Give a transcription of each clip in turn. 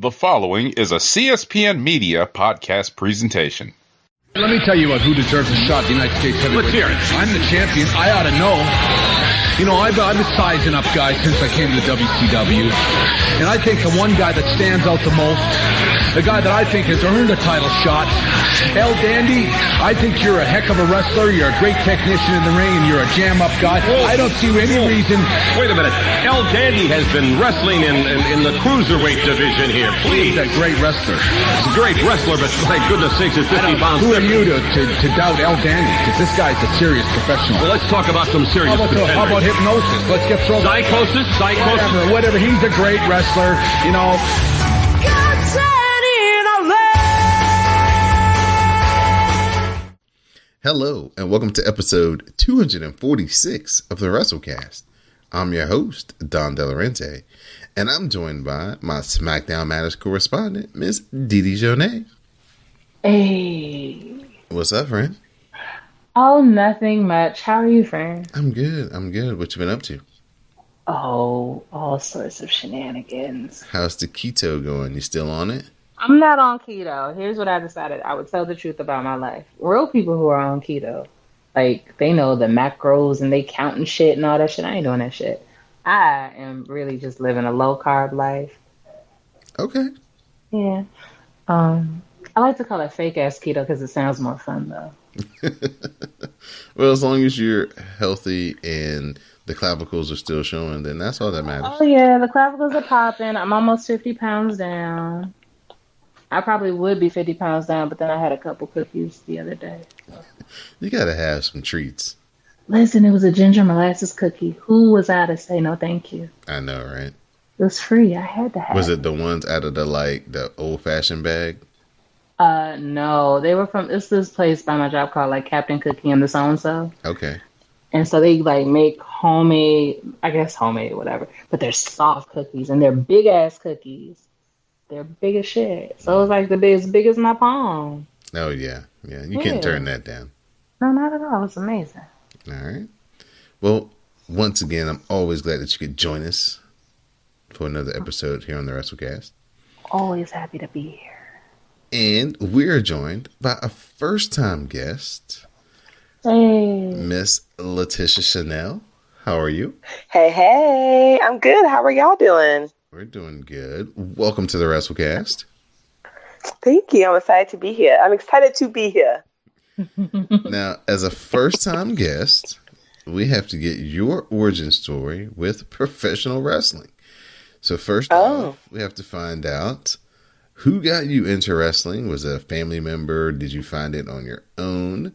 The following is a CSPN Media podcast presentation. Let me tell you who deserves a shot at the United States heavyweight. Let's hear it. I'm the champion. I ought to know. You know, I've been sizing up guys since I came to the WCW. And I think the one guy that stands out the most, the guy that I think has earned a title shot, El Dandy, I think you're a heck of a wrestler. You're a great technician in the ring, and you're a jam-up guy. I don't see any reason. Wait a minute. El Dandy has been wrestling in the cruiserweight division here. Please. He's a great wrestler. He's a great wrestler, but my goodness sakes, it's 50 pounds. Who are you to doubt El Dandy? Because this guy's a serious professional. Well, let's talk about some serious contenders. How about hypnosis? Let's get thrown. Psychosis? Whatever. He's a great wrestler, you know. Hello, and welcome to episode 246 of the WrassleCast. I'm your host, Don Delarente, and I'm joined by my SmackDown Matters correspondent, Miss Didi Jonay. Hey. What's up, friend? Oh, nothing much. How are you, friend? I'm good. What you been up to? Oh, all sorts of shenanigans. How's the keto going? You still on it? I'm not on keto. Here's what I decided. I would tell the truth about my life. Real people who are on keto, like, they know the macros and they counting shit and all that shit. I ain't doing that shit. I am really just living a low-carb life. Okay. Yeah. I like to call it fake-ass keto because it sounds more fun, though. Well, as long as you're healthy and the clavicles are still showing, then that's all that matters. Oh, yeah, the clavicles are popping. I'm almost 50 pounds down. I probably would be 50 pounds down, but then I had a couple cookies the other day. So. You gotta have some treats. Listen, it was a ginger molasses cookie. Who was I to say no thank you? I know, right? It was free. I had to have it. Was it the ones out of the old-fashioned bag? No. They were from this place by my job called, like, Captain Cookie and the So-and-So. Okay. And so they, like, make homemade, whatever. But they're soft cookies, and they're big-ass cookies. They're big as shit. So it was like as big as my palm. Oh, yeah. Yeah, you can't turn that down. No, not at all. It's amazing. All right. Well, once again, I'm always glad that you could join us for another episode here on the WrassleCast. Always happy to be here. And we're joined by a first-time guest, Hey. Miss Letitia Chanel. How are you? Hey, I'm good. How are y'all doing? We're doing good. Welcome to the WrassleCast. Thank you. I'm excited to be here. Now, as a first-time guest, we have to get your origin story with professional wrestling. So first off, we have to find out who got you into wrestling. Was it a family member? Did you find it on your own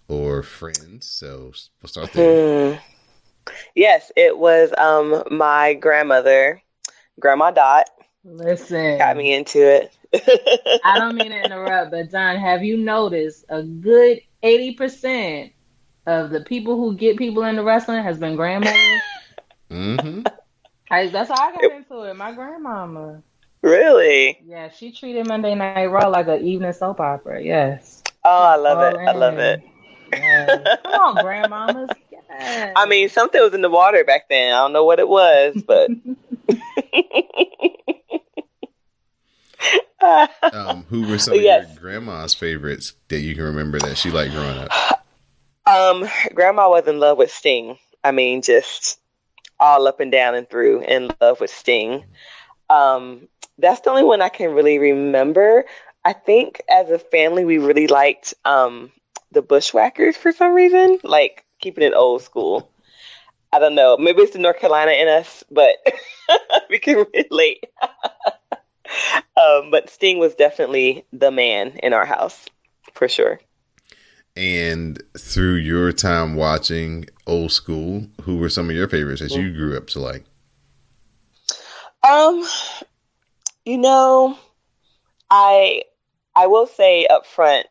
or friends? So we'll start there. Yes, it was my grandmother, Grandma Dot. Listen. Got me into it. I don't mean to interrupt, but John, have you noticed a good 80% of the people who get people into wrestling has been grandmothers? Mm-hmm. That's how I got into it. My grandmama. Really? Yeah, she treated Monday Night Raw like an evening soap opera. Yes. Oh, I love it. I love it. Yes. Come on, grandmamas. Yes. I mean, something was in the water back then. I don't know what it was, but... Who were some of your grandma's favorites that you can remember that she liked growing up? Grandma was in love with Sting. I mean, just all up and down and through in love with Sting. That's the only one I can really remember. I think as a family, we really liked the Bushwhackers for some reason, like keeping it old school. I don't know. Maybe it's the North Carolina in us, but we can relate. But Sting was definitely the man in our house, for sure. And through your time watching old school, who were some of your favorites that you grew up to like? You know, I will say up front,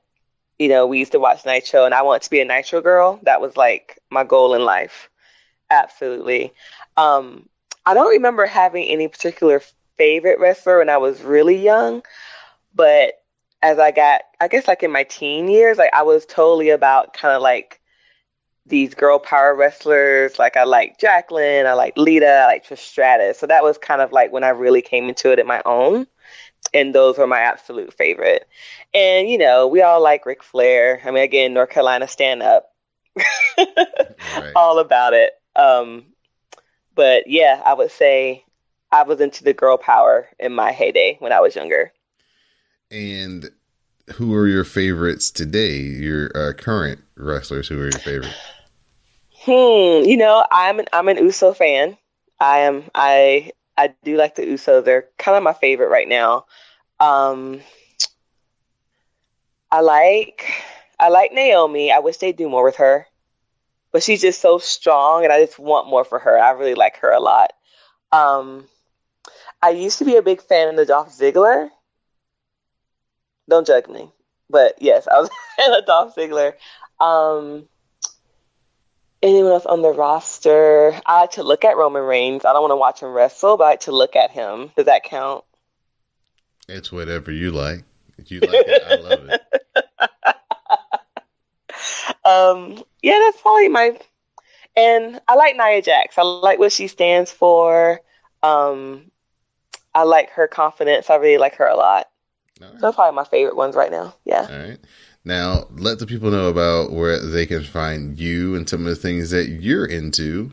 you know, we used to watch Nitro, and I want to be a Nitro girl. That was like my goal in life. Absolutely. I don't remember having any particular favorite wrestler when I was really young, but as I got, I guess like in my teen years, like I was totally about kind of like these girl power wrestlers. Like I like Jacqueline, I like Lita, I like Trish Stratus. So that was kind of like when I really came into it at my own. And those were my absolute favorite. And, you know, we all like Ric Flair. I mean, again, North Carolina stand up. Right. All about it. But yeah, I would say I was into the girl power in my heyday when I was younger. And who are your favorites today? Your current wrestlers, who are your favorites? You know, I'm an Uso fan. I do like the Usos. They're kind of my favorite right now. I like Naomi. I wish they'd do more with her, but she's just so strong, and I just want more for her. I really like her a lot. I used to be a big fan of the Dolph Ziggler. Don't judge me, but yes, I was a fan of Dolph Ziggler. Anyone else on the roster? I like to look at Roman Reigns. I don't want to watch him wrestle, but I like to look at him. Does that count? It's whatever you like. If you like it, I love it. Yeah, that's probably my. And I like Nia Jax. I like what she stands for. I like her confidence. I really like her a lot. Right. So that's probably my favorite ones right now. Yeah. All right. Now, let the people know about where they can find you and some of the things that you're into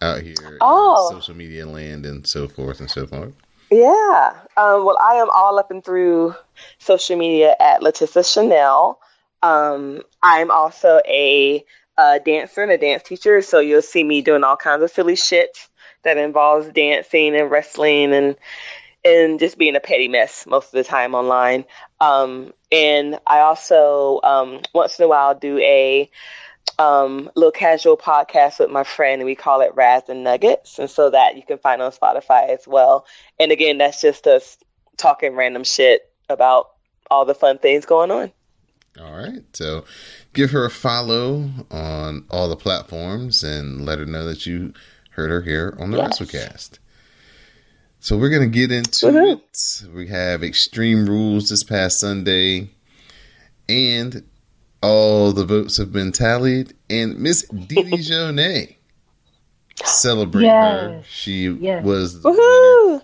out here in social media land and so forth and so forth. Yeah. Well, I am all up and through social media at Latissa Chanel. I'm also a dancer and a dance teacher, so you'll see me doing all kinds of silly shit that involves dancing and wrestling and just being a petty mess most of the time online. And I also, once in a while, do a little casual podcast with my friend, and we call it Raz and Nuggets. And so that you can find on Spotify as well. And again, that's just us talking random shit about all the fun things going on. All right. So give her a follow on all the platforms and let her know that you heard her here on the WrassleCast. So we're going to get into it. We have Extreme Rules this past Sunday, and all the votes have been tallied. And Miss Didi Jonay, celebrate her. She was the winner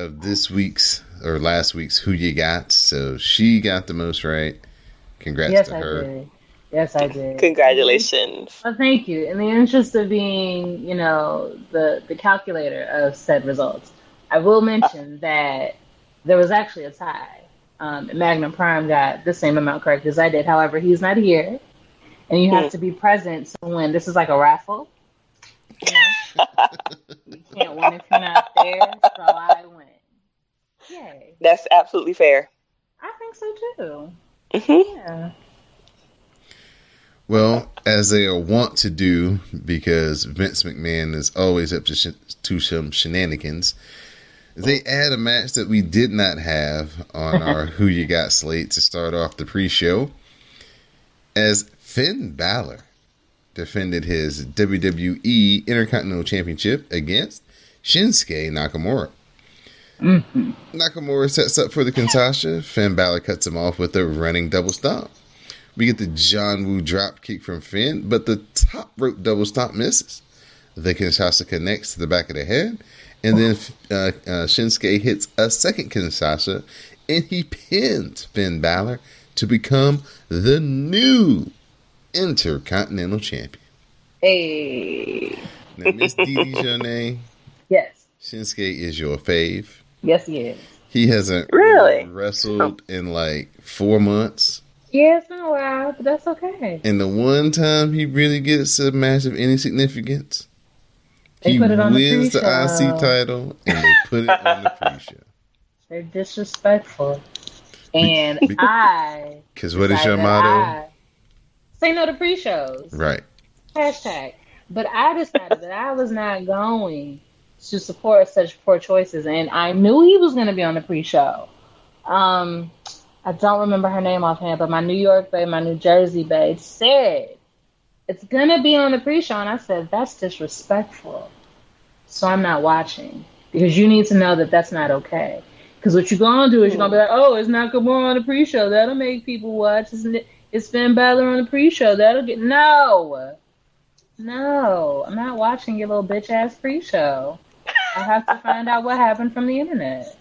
of this week's or last week's Who You Got. So she got the most right. Congrats to her. Yes, I did. Congratulations. Well, thank you. In the interest of being, you know, the calculator of said results, I will mention that there was actually a tie. Magnum Prime got the same amount correct as I did. However, he's not here, and you have to be present to win. This is like a raffle. You know? You can't win if you're not there, so I win. Yay. That's absolutely fair. I think so, too. Mm-hmm. Yeah. Well, as they are wont to do, because Vince McMahon is always up to some shenanigans, they add a match that we did not have on our Who You Got slate to start off the pre-show, as Finn Balor defended his WWE Intercontinental Championship against Shinsuke Nakamura. Mm-hmm. Nakamura sets up for the Kinshasa. Finn Balor cuts him off with a running double stomp. We get the John Woo drop kick from Finn, but the top rope double stomp misses. The Kinshasa connects to the back of the head, and then Shinsuke hits a second Kinshasa, and he pins Finn Balor to become the new Intercontinental Champion. Hey. Now, Miss Didi Jonay. Yes. Shinsuke is your fave. Yes, he is. He hasn't really wrestled in like 4 months. Yeah, it's been a while, but that's okay. And the one time he really gets a match of any significance, he wins the IC title, and they put it on the pre-show. They're disrespectful. And because what is your motto? Say no to pre-shows. Right. Hashtag. But I decided that I was not going to support such poor choices, and I knew he was going to be on the pre-show. I don't remember her name offhand, but my New York babe, my New Jersey babe said, it's going to be on the pre-show. And I said, that's disrespectful. So I'm not watching. Because you need to know that that's not okay. Because what you're going to do is you're going to be like, oh, it's Nakamura on the pre-show. That'll make people watch. It's Finn Balor on the pre-show. That'll get... No, I'm not watching your little bitch-ass pre-show. I have to find out what happened from the internet.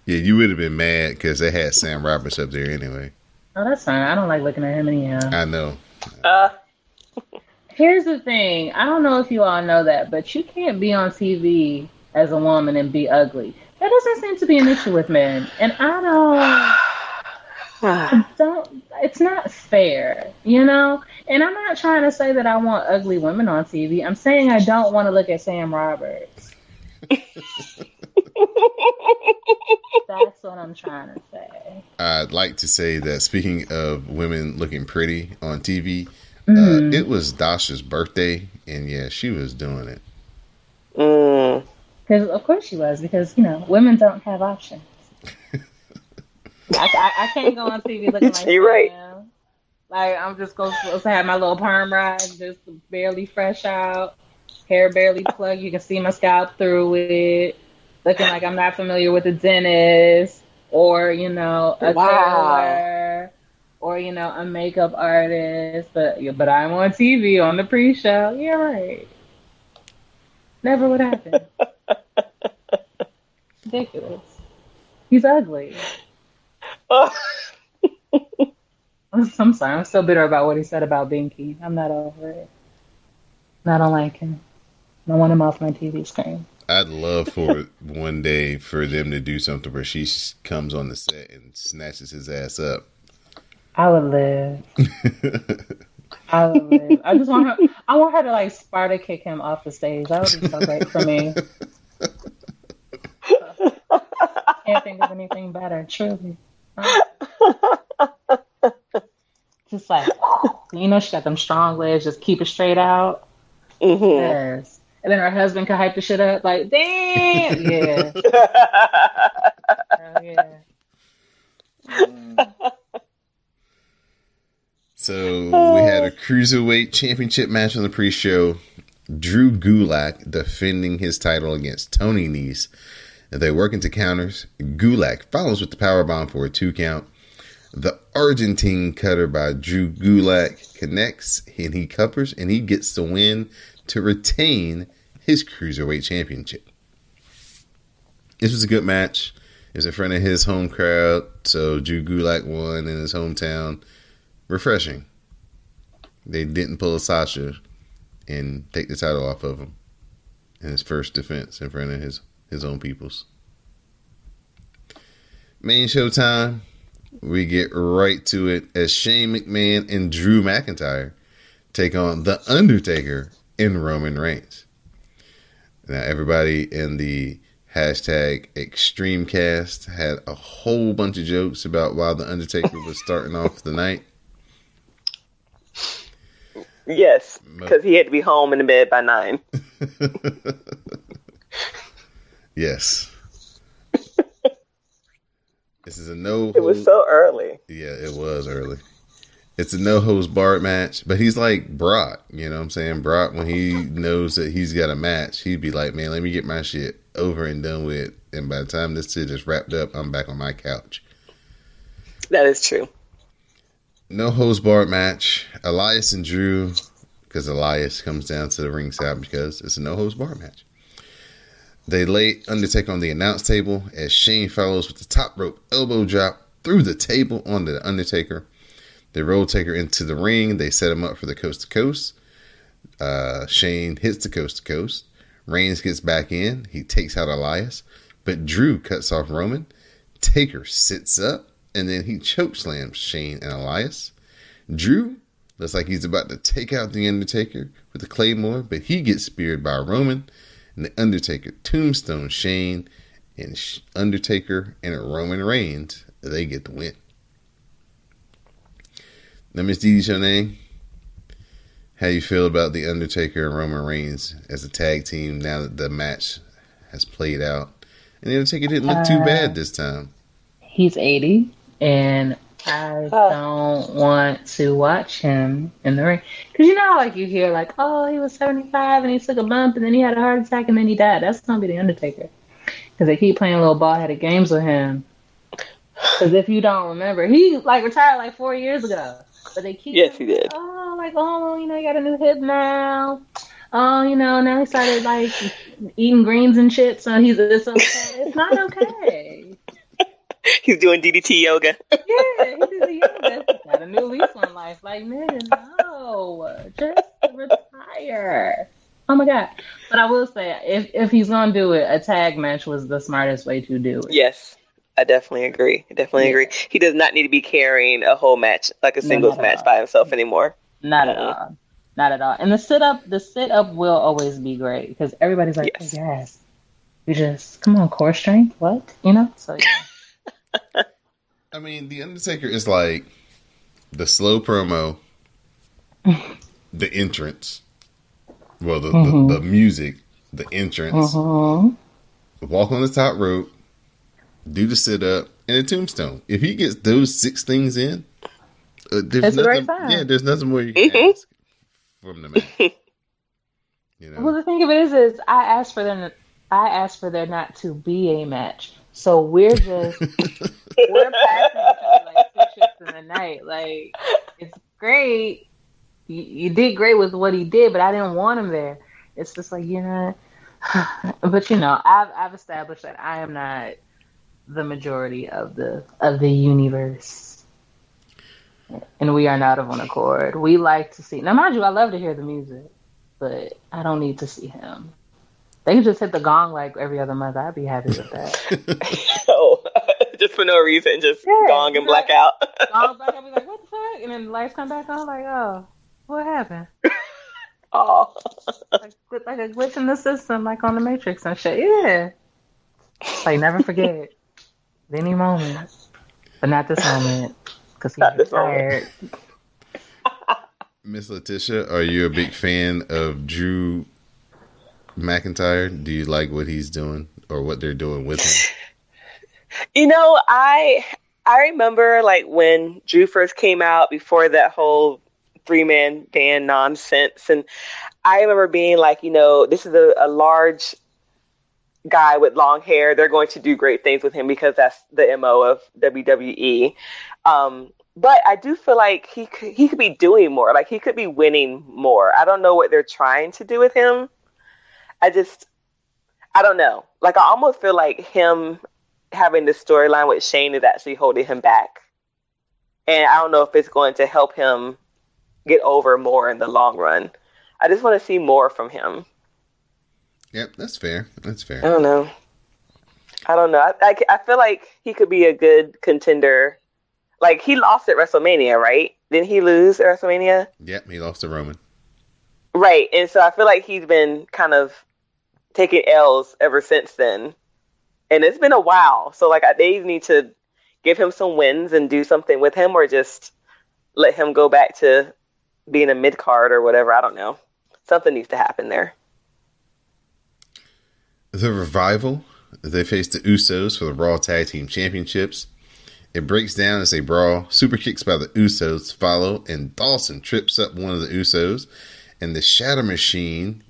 Yeah, you would have been mad because they had Sam Roberts up there anyway. Oh, that's fine. I don't like looking at him anyhow. I know. Here's the thing. I don't know if you all know that, but you can't be on TV as a woman and be ugly. That doesn't seem to be an issue with men. And I don't, it's not fair, you know? And I'm not trying to say that I want ugly women on TV. I'm saying I don't want to look at Sam Roberts. That's what I'm trying to say. I'd like to say that speaking of women looking pretty on TV, it was Dasha's birthday, and yeah, she was doing it. Because of course she was, because you know women don't have options. I can't go on TV looking like you're right. Like I'm just supposed to have my little perm ride, just barely fresh out, hair barely plugged. You can see my scalp through it, looking like I'm not familiar with the dentist, or you know a tailor, or you know a makeup artist. But I'm on TV on the pre-show. Yeah, right. Never would happen. Ridiculous. He's ugly. I'm sorry. I'm so bitter about what he said about Binky. I'm not over it. I don't like him. I want him off my TV screen. I'd love for one day for them to do something where she comes on the set and snatches his ass up. I would live. I would live. I just want her. I want her to like Sparta kick him off the stage. That would be so great for me. Can't think of anything better. Truly. Just like, you know, she got them strong legs. Just keep it straight out. Mm-hmm. Yes. And then her husband can hype the shit up. Like, damn. Yeah. Hell yeah. So we had a Cruiserweight Championship match on the pre-show. Drew Gulak defending his title against Tony Nese. They work into counters. Gulak follows with the powerbomb for a 2 count. The Argentine cutter by Drew Gulak connects, and he covers, and he gets the win to retain his Cruiserweight Championship. This was a good match. It was in front of his home crowd, so Drew Gulak won in his hometown. Refreshing. They didn't pull a Sasha and take the title off of him in his first defense in front of his own peoples. Main show time. We get right to it as Shane McMahon and Drew McIntyre take on The Undertaker and Roman Reigns. Now, everybody in the hashtag ExtremeCast had a whole bunch of jokes about why The Undertaker was starting off the night. Yes, because he had to be home in the bed by 9. Yes. This is a no. It was so early. Yeah, it was early. It's a no-holds barred match, but he's like Brock. You know what I'm saying? Brock, when he knows that he's got a match, he'd be like, man, let me get my shit over and done with. And by the time this shit is wrapped up, I'm back on my couch. That is true. No-holds barred match. Elias and Drew, because Elias comes down to the ringside because it's a no-holds barred match. They lay Undertaker on the announce table as Shane follows with the top rope elbow drop through the table onto the Undertaker. They roll Taker into the ring. They set him up for the coast to coast. Shane hits the coast to coast. Reigns gets back in. He takes out Elias, but Drew cuts off Roman. Taker sits up, and then he chokeslams Shane and Elias. Drew looks like he's about to take out the Undertaker with the Claymore, but he gets speared by Roman. And the Undertaker tombstone Shane, and Undertaker and Roman Reigns, they get the win. Now, Miss Dee Shonay, how you feel about the Undertaker and Roman Reigns as a tag team now that the match has played out? And the Undertaker didn't look too bad this time. He's 80, and I don't want to watch him in the ring. Because you know how like you hear like, oh, he was 75 and he took a bump and then he had a heart attack and then he died. That's going to be the Undertaker. Because they keep playing little ball-headed games with him. Because if you don't remember, he like retired like 4 years ago. But they keep he did. Oh, like, oh, you know, he got a new hip now. Oh, you know, now he started like eating greens and shit. So it's okay. It's not okay. He's doing DDT yoga. Yeah, he did the yoga. Got a new lease on life. Like, man, no, just retire. Oh my God. But I will say, if he's gonna do it, a tag match was the smartest way to do it. Yes, I definitely agree. Agree. He does not need to be carrying a whole match, like a singles match by himself anymore. Not at all. Not at all. And the sit up will always be great because everybody's like, yes. Oh, yes. You just come on, core strength. What? You know? So yeah. I mean, the Undertaker is like the slow promo, the entrance. Well, the music, the entrance, walk on the top rope, do the sit up, and a tombstone. If he gets those 6 things in, there's nothing. Yeah, there's nothing more you can ask from the man. You know. Well, the thing of it is I asked for there not to be a match, so we're just we're passing each other like 2 ships in the night. Like, it's great. You did great with what he did, but I didn't want him there. It's just like, you know, but you know, I've established that I am not the majority of the universe, and we are not of one accord. We like to see. Now, mind you, I love to hear the music, but I don't need to see him. They can just hit the gong like every other month. I'd be happy with that. Oh, just for no reason, just gong and black out. Gong black out, be like, what the fuck? And then the lights come back on, like, oh. What happened? Oh, like a glitch in the system, like on the Matrix and shit. Yeah, like never forget any moment, but not this moment because he's tired. Miss Letitia, are you a big fan of Drew McIntyre? Do you like what he's doing or what they're doing with him? You know, I remember like when Drew first came out before that whole 3-man band nonsense, and I remember being like, you know, this is a large guy with long hair. They're going to do great things with him because that's the MO of WWE. But I do feel like he could be doing more. Like, he could be winning more. I don't know what they're trying to do with him. I don't know. Like, I almost feel like him having the storyline with Shane is actually holding him back. And I don't know if it's going to help him get over more in the long run. I just want to see more from him. Yep, that's fair. That's fair. I don't know. I feel like he could be a good contender. Like, he lost at WrestleMania, right? Didn't he lose at WrestleMania? Yep, he lost to Roman. Right, and so I feel like he's been kind of taking L's ever since then. And it's been a while. So, like, they need to give him some wins and do something with him, or just let him go back to being a mid-card or whatever. I don't know. Something needs to happen there. The Revival, they face the Usos for the Raw Tag Team Championships. It breaks down as a brawl. Super kicks by the Usos follow, and Dawson trips up one of the Usos. And the Shatter Machine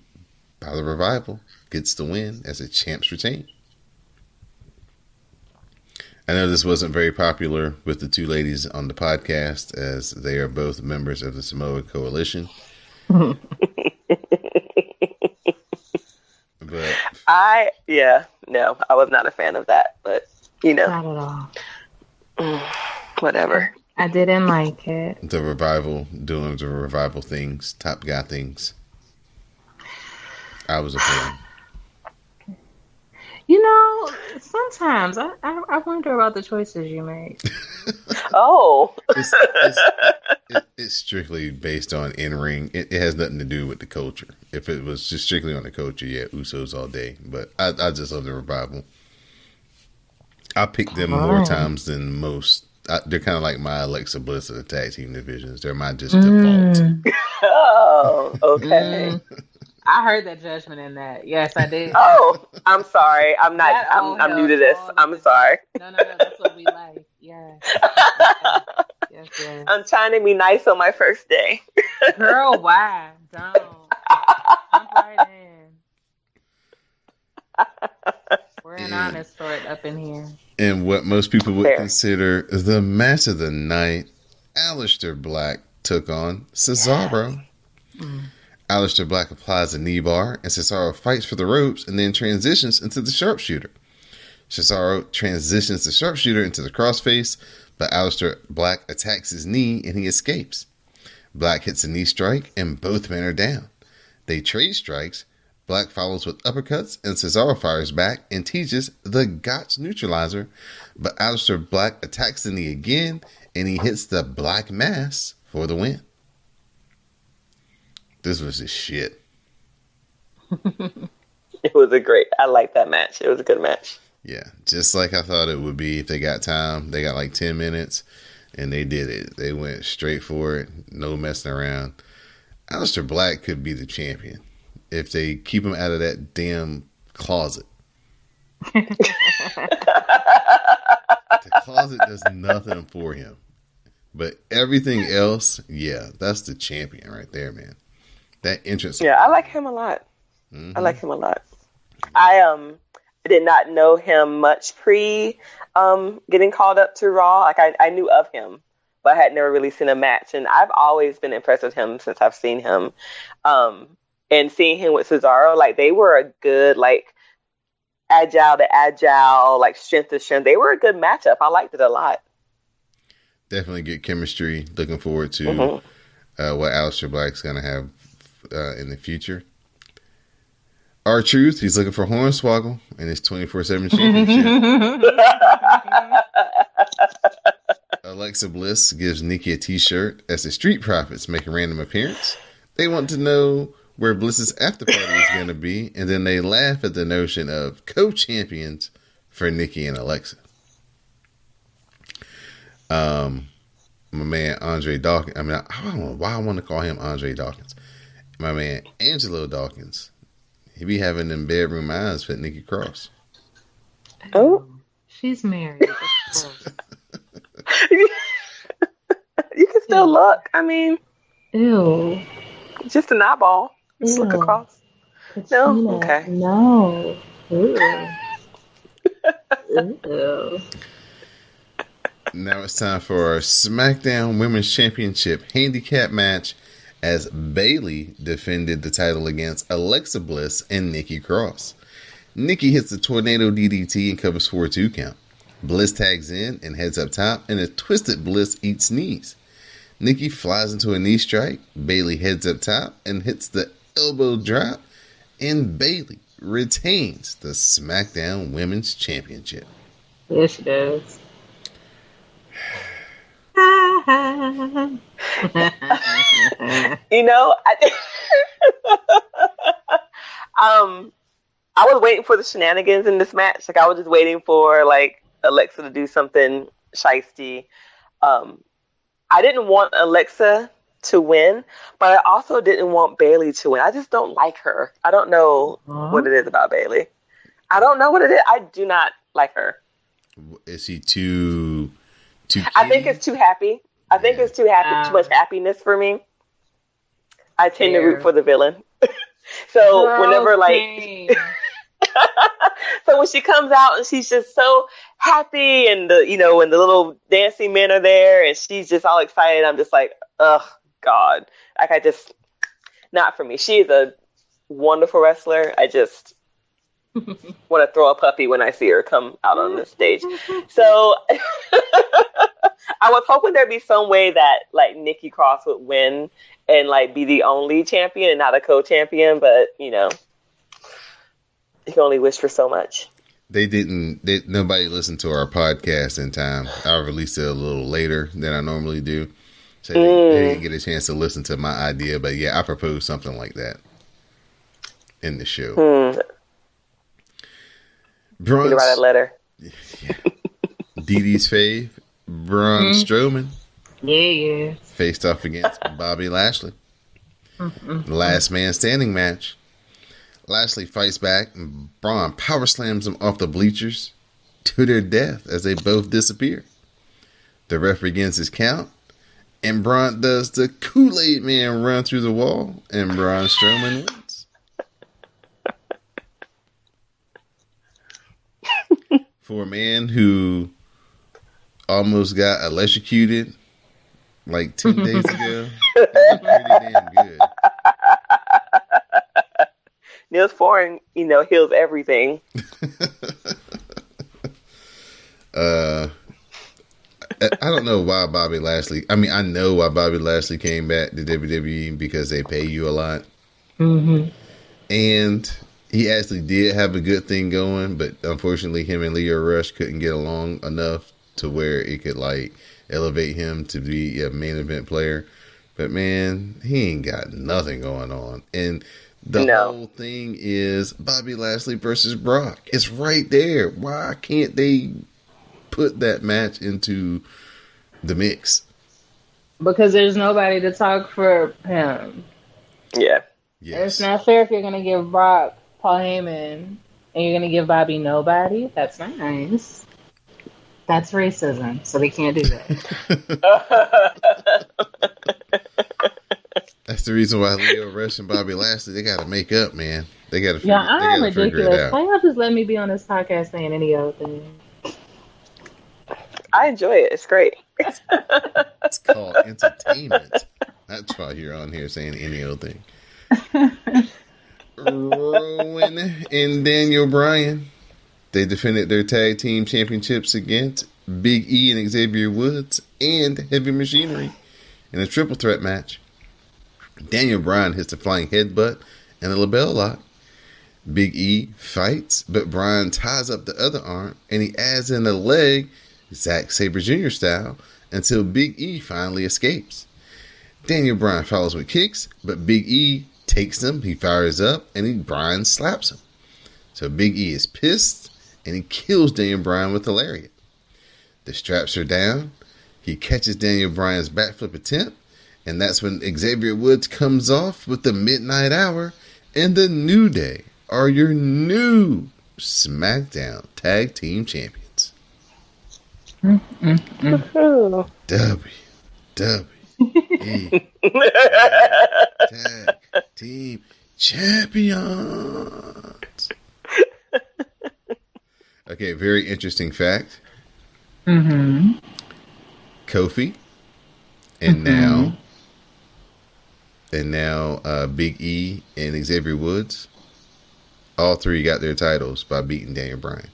by the Revival gets the win as the champs retain. I know this wasn't very popular with the 2 ladies on the podcast, as they are both members of the Samoa Coalition. But I was not a fan of that, but you know, not at all. Whatever. I didn't like it. The Revival doing the Revival things, top guy things. I was a fan. You know, sometimes I wonder about the choices you make. Oh. It's strictly based on in-ring. It has nothing to do with the culture. If it was just strictly on the culture, yeah, Usos all day. But I just love the Revival. I pick them more times than most. They're kind of like my Alexa Bliss of the tag team divisions. They're my just default. Oh, okay. I heard that judgment in that. Yes, I did. Oh, I'm sorry. I'm not. I'm new to this. I'm sorry. No. That's what we like. Yeah. Yes. I'm trying to be nice on my first day. Girl, why? Don't. Jump right in. We're an honest sort up in here. And what most people would consider the match of the night, Alistair Black took on Cesaro. Alistair Black applies a knee bar, and Cesaro fights for the ropes and then transitions into the sharpshooter. Cesaro transitions the sharpshooter into the crossface, but Alistair Black attacks his knee and he escapes. Black hits a knee strike and both men are down. They trade strikes. Black follows with uppercuts and Cesaro fires back and teaches the Gotch neutralizer, but Alistair Black attacks the knee again and he hits the Black Mass for the win. This was just shit. It was I liked that match. It was a good match. Yeah, just like I thought it would be if they got time. They got like 10 minutes, and they did it. They went straight for it, no messing around. Alistair Black could be the champion if they keep him out of that damn closet. The closet does nothing for him. But everything else, yeah, that's the champion right there, man. That entrance. Yeah, I like him a lot. Mm-hmm. I like him a lot. I did not know him much pre getting called up to Raw. Like I knew of him, but I had never really seen a match. And I've always been impressed with him since I've seen him. And seeing him with Cesaro, like they were a good, like agile to agile, like strength to strength. They were a good matchup. I liked it a lot. Definitely good chemistry. Looking forward to what Alistair Black's going to have in the future. R-Truth, he's looking for Hornswoggle in his 24/7 championship. Alexa Bliss gives Nikki a t-shirt as the Street Profits make a random appearance. They want to know where Bliss's after party is going to be, and then they laugh at the notion of co-champions for Nikki and Alexa. My man Andre Dawkins, I don't know why I want to call him Andre Dawkins. My man Angelo Dawkins, he be having them bedroom eyes for Nikki Cross. Oh, she's married. You can still look. I mean, Ew. Just an eyeball. Just look across. Katrina, no? Okay. No. Ew. Ew. Now it's time for our SmackDown Women's Championship handicap match as Bayley defended the title against Alexa Bliss and Nikki Cross. Nikki hits the tornado DDT and covers for a 2 count. Bliss tags in and heads up top, and a twisted Bliss eats knees. Nikki flies into a knee strike. Bayley heads up top and hits the elbow drop, and Bayley retains the SmackDown Women's Championship. Yes, she does. You know, I was waiting for the shenanigans in this match. Like I was just waiting for like Alexa to do something shiesty. I didn't want Alexa to win, but I also didn't want Bayley to win. I just don't like her. I don't know what it is about Bayley. I don't know what it is. I do not like her. Is he too I think it's too happy. I think it's too happy. Too much happiness for me. I tend to root for the villain. So whenever like, so when she comes out and she's just so happy, and when the little dancing men are there and she's just all excited, I'm just like, ugh, God. Like not for me. She is a wonderful wrestler. I just want to throw a puppy when I see her come out on the stage. So I was hoping there'd be some way that like Nikki Cross would win and like be the only champion and not a co-champion, but you can only wish for so much. Nobody listened to our podcast in time. I released it a little later than I normally do. So they didn't get a chance to listen to my idea, but yeah, I proposed something like that in the show. You need to write a letter. Yeah. Dee Dee's fave, Braun Strowman. Yeah. Faced off against Bobby Lashley. The last man standing match. Lashley fights back and Braun power slams him off the bleachers to their death as they both disappear. The ref begins his count, and Braun does the Kool-Aid Man run through the wall, and Braun Strowman wins. For a man who almost got electrocuted like 10 days ago, that was pretty damn good. Neosporin, heals everything. I don't know why Bobby Lashley. I mean, I know why Bobby Lashley came back to WWE because they pay you a lot. Mm-hmm. And he actually did have a good thing going, but unfortunately, him and Leo Rush couldn't get along enough to where it could like elevate him to be a main event player. But man, he ain't got nothing going on. And the whole thing is Bobby Lashley versus Brock. It's right there. Why can't they put that match into the mix? Because there's nobody to talk for him. Yeah. Yes. It's not fair if you're going to give Brock Paul Heyman and you're going to give Bobby nobody. That's not nice. That's racism, so they can't do that. That's the reason why Leo Rush and Bobby Lashley, they got to make up, man. They got to figure, I'm ridiculous. it out. Why y'all just let me be on this podcast saying any other thing? I enjoy it. It's great. It's called entertainment. That's why you're on here saying any old thing. Rowan and Daniel Bryan, they defended their tag team championships against Big E and Xavier Woods and Heavy Machinery in a triple threat match. Daniel Bryan hits the flying headbutt and the label lock. Big E fights, but Bryan ties up the other arm and he adds in a leg, Zack Sabre Jr. style, until Big E finally escapes. Daniel Bryan follows with kicks, but Big E takes them, he fires up, and Bryan slaps him. So Big E is pissed, and he kills Daniel Bryan with a lariat. The straps are down. He catches Daniel Bryan's backflip attempt, and that's when Xavier Woods comes off with the Midnight Hour, and the New Day are your new SmackDown Tag Team Champions. WWE Tag Team Champions. Okay, very interesting fact. Kofi, and now Big E and Xavier Woods, all three got their titles by beating Daniel Bryan.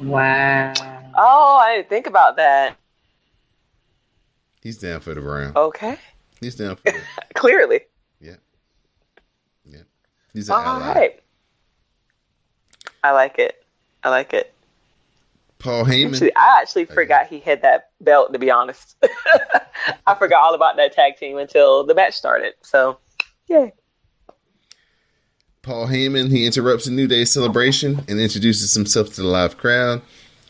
Wow. Oh, I didn't think about that. He's down for the round. Okay. He's down for it. Clearly. Yeah. He's an ally. All right. I like it. Paul Heyman. I actually forgot he had that belt, to be honest. I forgot all about that tag team until the match started. So, yay. Paul Heyman, he interrupts the New Day celebration and introduces himself to the live crowd.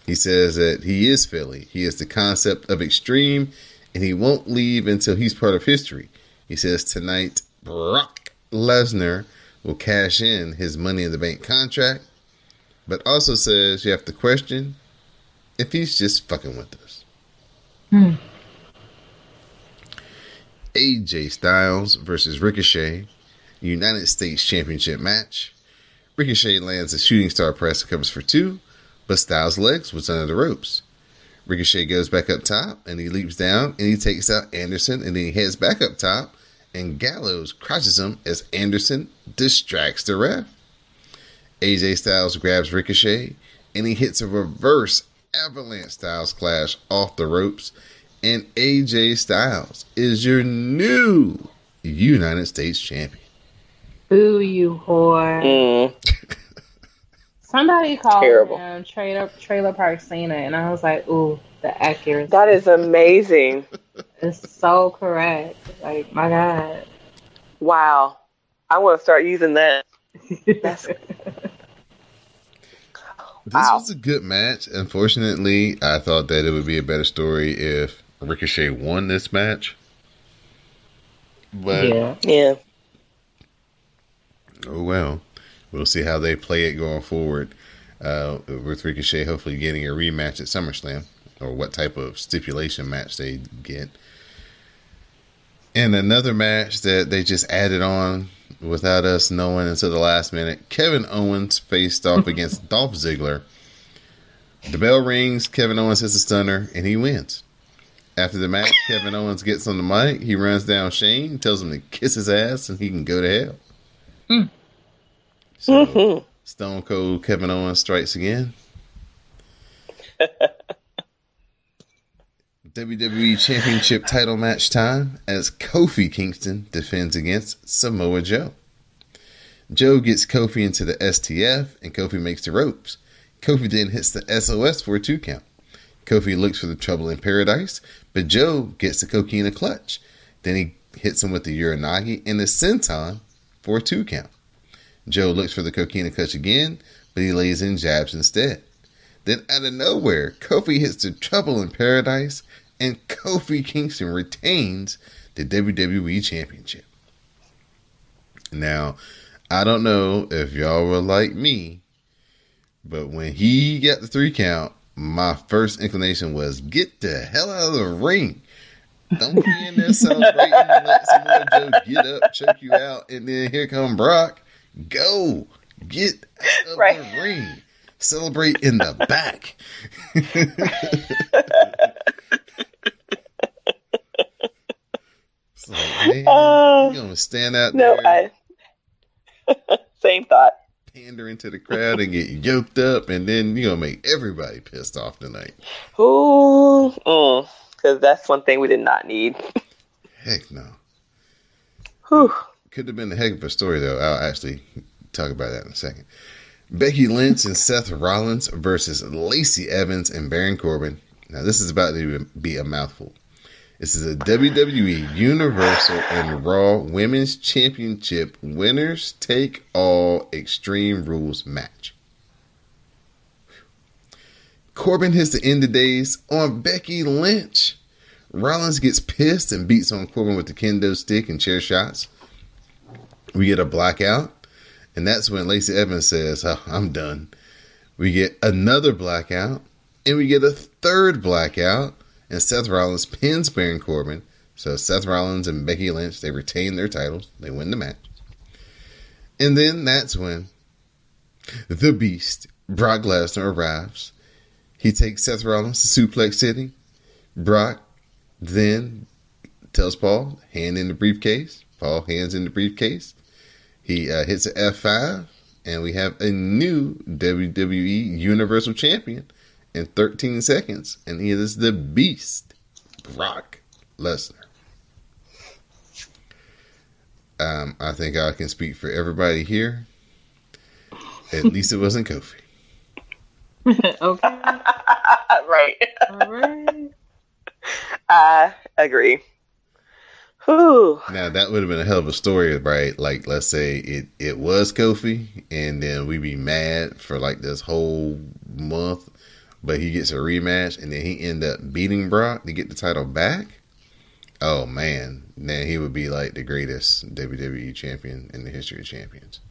He says that he is Philly. He is the concept of extreme, and he won't leave until he's part of history. He says tonight, Brock Lesnar will cash in his Money in the Bank contract, but also says you have to question if he's just fucking with us. AJ Styles versus Ricochet, United States Championship match. Ricochet lands a shooting star press and covers for two, but Styles' legs was under the ropes. Ricochet goes back up top and he leaps down and he takes out Anderson, and then he heads back up top and Gallows crotches him as Anderson distracts the ref. AJ Styles grabs Ricochet and he hits a reverse avalanche style splash off the ropes, and AJ Styles is your new United States champion. Ooh, you whore. Somebody called him Trailer Park Cena, and I was like, ooh, the accuracy. That is amazing. It's so correct. Like, my God. Wow. I want to start using that. This was a good match. Unfortunately, I thought that it would be a better story if Ricochet won this match. But yeah. Oh well. We'll see how they play it going forward with Ricochet hopefully getting a rematch at SummerSlam, or what type of stipulation match they get. And another match that they just added on without us knowing until the last minute. Kevin Owens faced off against Dolph Ziggler. The bell rings, Kevin Owens hits a stunner, and he wins. After the match, Kevin Owens gets on the mic, he runs down Shane, tells him to kiss his ass, and he can go to hell. So, Stone Cold Kevin Owens strikes again. WWE Championship title match time as Kofi Kingston defends against Samoa Joe. Joe gets Kofi into the STF and Kofi makes the ropes. Kofi then hits the SOS for a 2 count. Kofi looks for the Trouble in Paradise, but Joe gets the Coquina Clutch. Then he hits him with the Uranagi and the Senton for a 2 count. Joe looks for the Coquina Clutch again, but he lays in jabs instead. Then out of nowhere, Kofi hits the Trouble in Paradise, and Kofi Kingston retains the WWE Championship. Now, I don't know if y'all were like me, but when he got the 3 count, my first inclination was, get the hell out of the ring. Don't be in there celebrating and let Samoa Joe get up, choke you out, and then here come Brock. Go. Get out of the ring. Celebrate in the back. It's like, man, you're going to stand out there. Same thought. Pandering to the crowd and get yoked up, and then you're going to make everybody pissed off tonight. Ooh. Because that's one thing we did not need. Heck no. Whew. Could have been a heck of a story, though. I'll actually talk about that in a second. Becky Lynch and Seth Rollins versus Lacey Evans and Baron Corbin. Now, this is about to be a mouthful. This is a WWE Universal and Raw Women's Championship Winners Take All Extreme Rules match. Corbin hits the end of days on Becky Lynch. Rollins gets pissed and beats on Corbin with the kendo stick and chair shots. We get a blackout, and that's when Lacey Evans says, oh, I'm done. We get another blackout, and we get a third blackout, and Seth Rollins pins Baron Corbin. So Seth Rollins and Becky Lynch, they retain their titles. They win the match. And then that's when the Beast, Brock Lesnar, arrives. He takes Seth Rollins to Suplex City. Brock then tells Paul, hand in the briefcase. Paul hands in the briefcase. He hits an F5, and we have a new WWE Universal Champion in 13 seconds, and he is the Beast, Brock Lesnar. I think I can speak for everybody here. At least it wasn't Kofi. Okay. Right. All right. I agree. Whew. Now, that would have been a hell of a story, right? Like, let's say it was Kofi, and then we'd be mad for like this whole month, but he gets a rematch, and then he end up beating Brock to get the title back. Oh, man. Then he would be like the greatest WWE champion in the history of champions.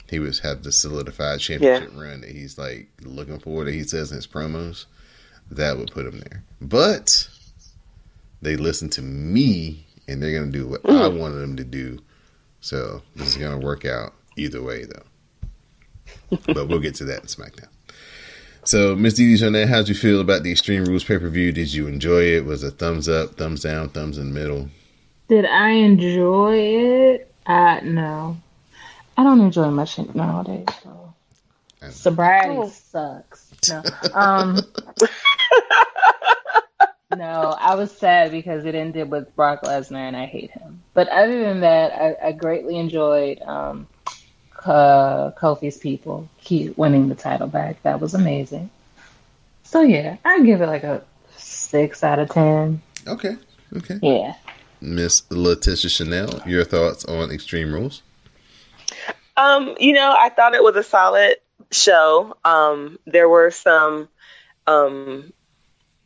He would have the solidified championship run that he's like looking for, that he says in his promos. That would put him there. But they listen to me, and they're going to do what I wanted them to do. So this is going to work out either way, though. But we'll get to that in SmackDown. So, Miss Dee Jonette, how'd you feel about the Extreme Rules pay-per-view? Did you enjoy it? Was it thumbs up, thumbs down, thumbs in the middle? Did I enjoy it? No. I don't enjoy much nowadays. So. Sobriety sucks. No. No, I was sad because it ended with Brock Lesnar, and I hate him. But other than that, I greatly enjoyed Kofi's people winning the title back. That was amazing. So yeah, I'd give it like a 6 out of 10. Okay. Yeah. Miss Letitia Chanel, your thoughts on Extreme Rules? I thought it was a solid show. There were some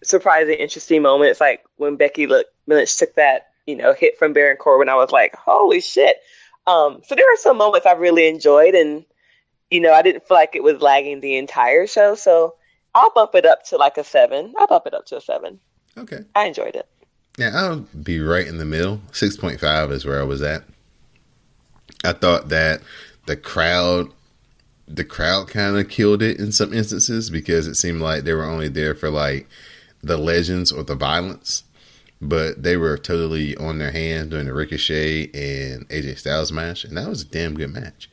surprising, interesting moments, like when Becky Lynch took that, hit from Baron Corbin. I was like, holy shit. So there were some moments I really enjoyed, and, I didn't feel like it was lagging the entire show. So I'll bump it up to like a 7. I'll bump it up to a 7. Okay. I enjoyed it. Yeah, I'll be right in the middle. 6.5 is where I was at. I thought that the crowd kind of killed it in some instances, because it seemed like they were only there for like the legends or the violence, but they were totally on their hand during the Ricochet and AJ Styles match, and that was a damn good match.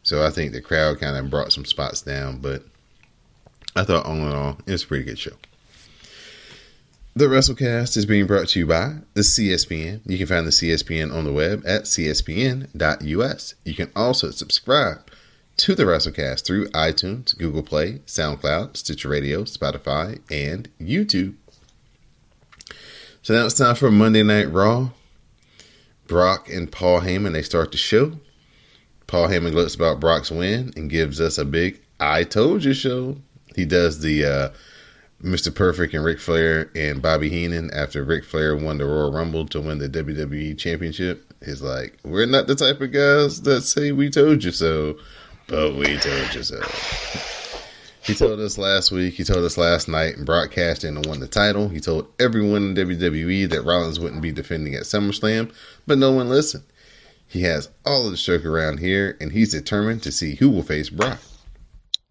So I think the crowd kind of brought some spots down, but I thought, all in all, it was a pretty good show. The WrassleCast is being brought to you by the CSPN. You can find the CSPN on the web at cspn.us. You can also subscribe to the WrassleCast through iTunes, Google Play, SoundCloud, Stitcher Radio, Spotify, and YouTube. So now it's time for Monday Night Raw. Brock and Paul Heyman, they start the show. Paul Heyman gloats about Brock's win and gives us a big I told you show. He does the Mr. Perfect and Ric Flair and Bobby Heenan after Ric Flair won the Royal Rumble to win the WWE Championship. He's like, we're not the type of guys that say we told you so, but we told you so. He told us last week, he told us last night, and Brock cashed in and won the title. He told everyone in WWE that Rollins wouldn't be defending at SummerSlam, but no one listened. He has all of the stroke around here, and he's determined to see who will face Brock.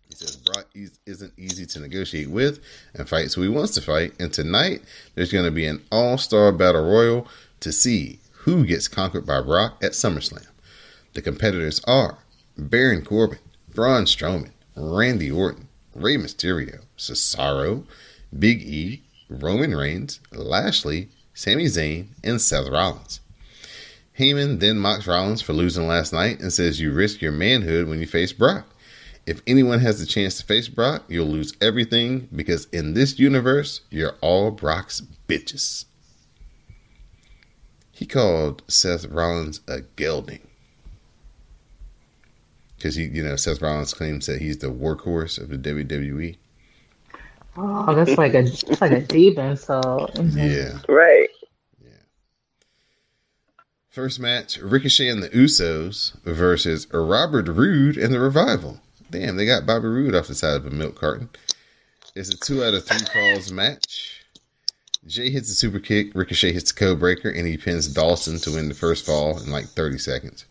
He says Brock isn't easy to negotiate with and fights who he wants to fight. And tonight, there's going to be an all-star battle royal to see who gets conquered by Brock at SummerSlam. The competitors are Baron Corbin, Braun Strowman, Randy Orton, Rey Mysterio, Cesaro, Big E, Roman Reigns, Lashley, Sami Zayn, and Seth Rollins. Heyman then mocks Rollins for losing last night and says you risk your manhood when you face Brock. If anyone has the chance to face Brock, you'll lose everything because in this universe, you're all Brock's bitches. He called Seth Rollins a gelding. Because Seth Rollins claims that he's the workhorse of the WWE. Oh, that's like a deep insult. Yeah. Right. Yeah. First match, Ricochet and the Usos versus Robert Roode and the Revival. Damn, they got Bobby Roode off the side of a milk carton. It's a 2 out of 3 falls match. Jay hits a super kick, Ricochet hits the code breaker, and he pins Dawson to win the first fall in like 30 seconds.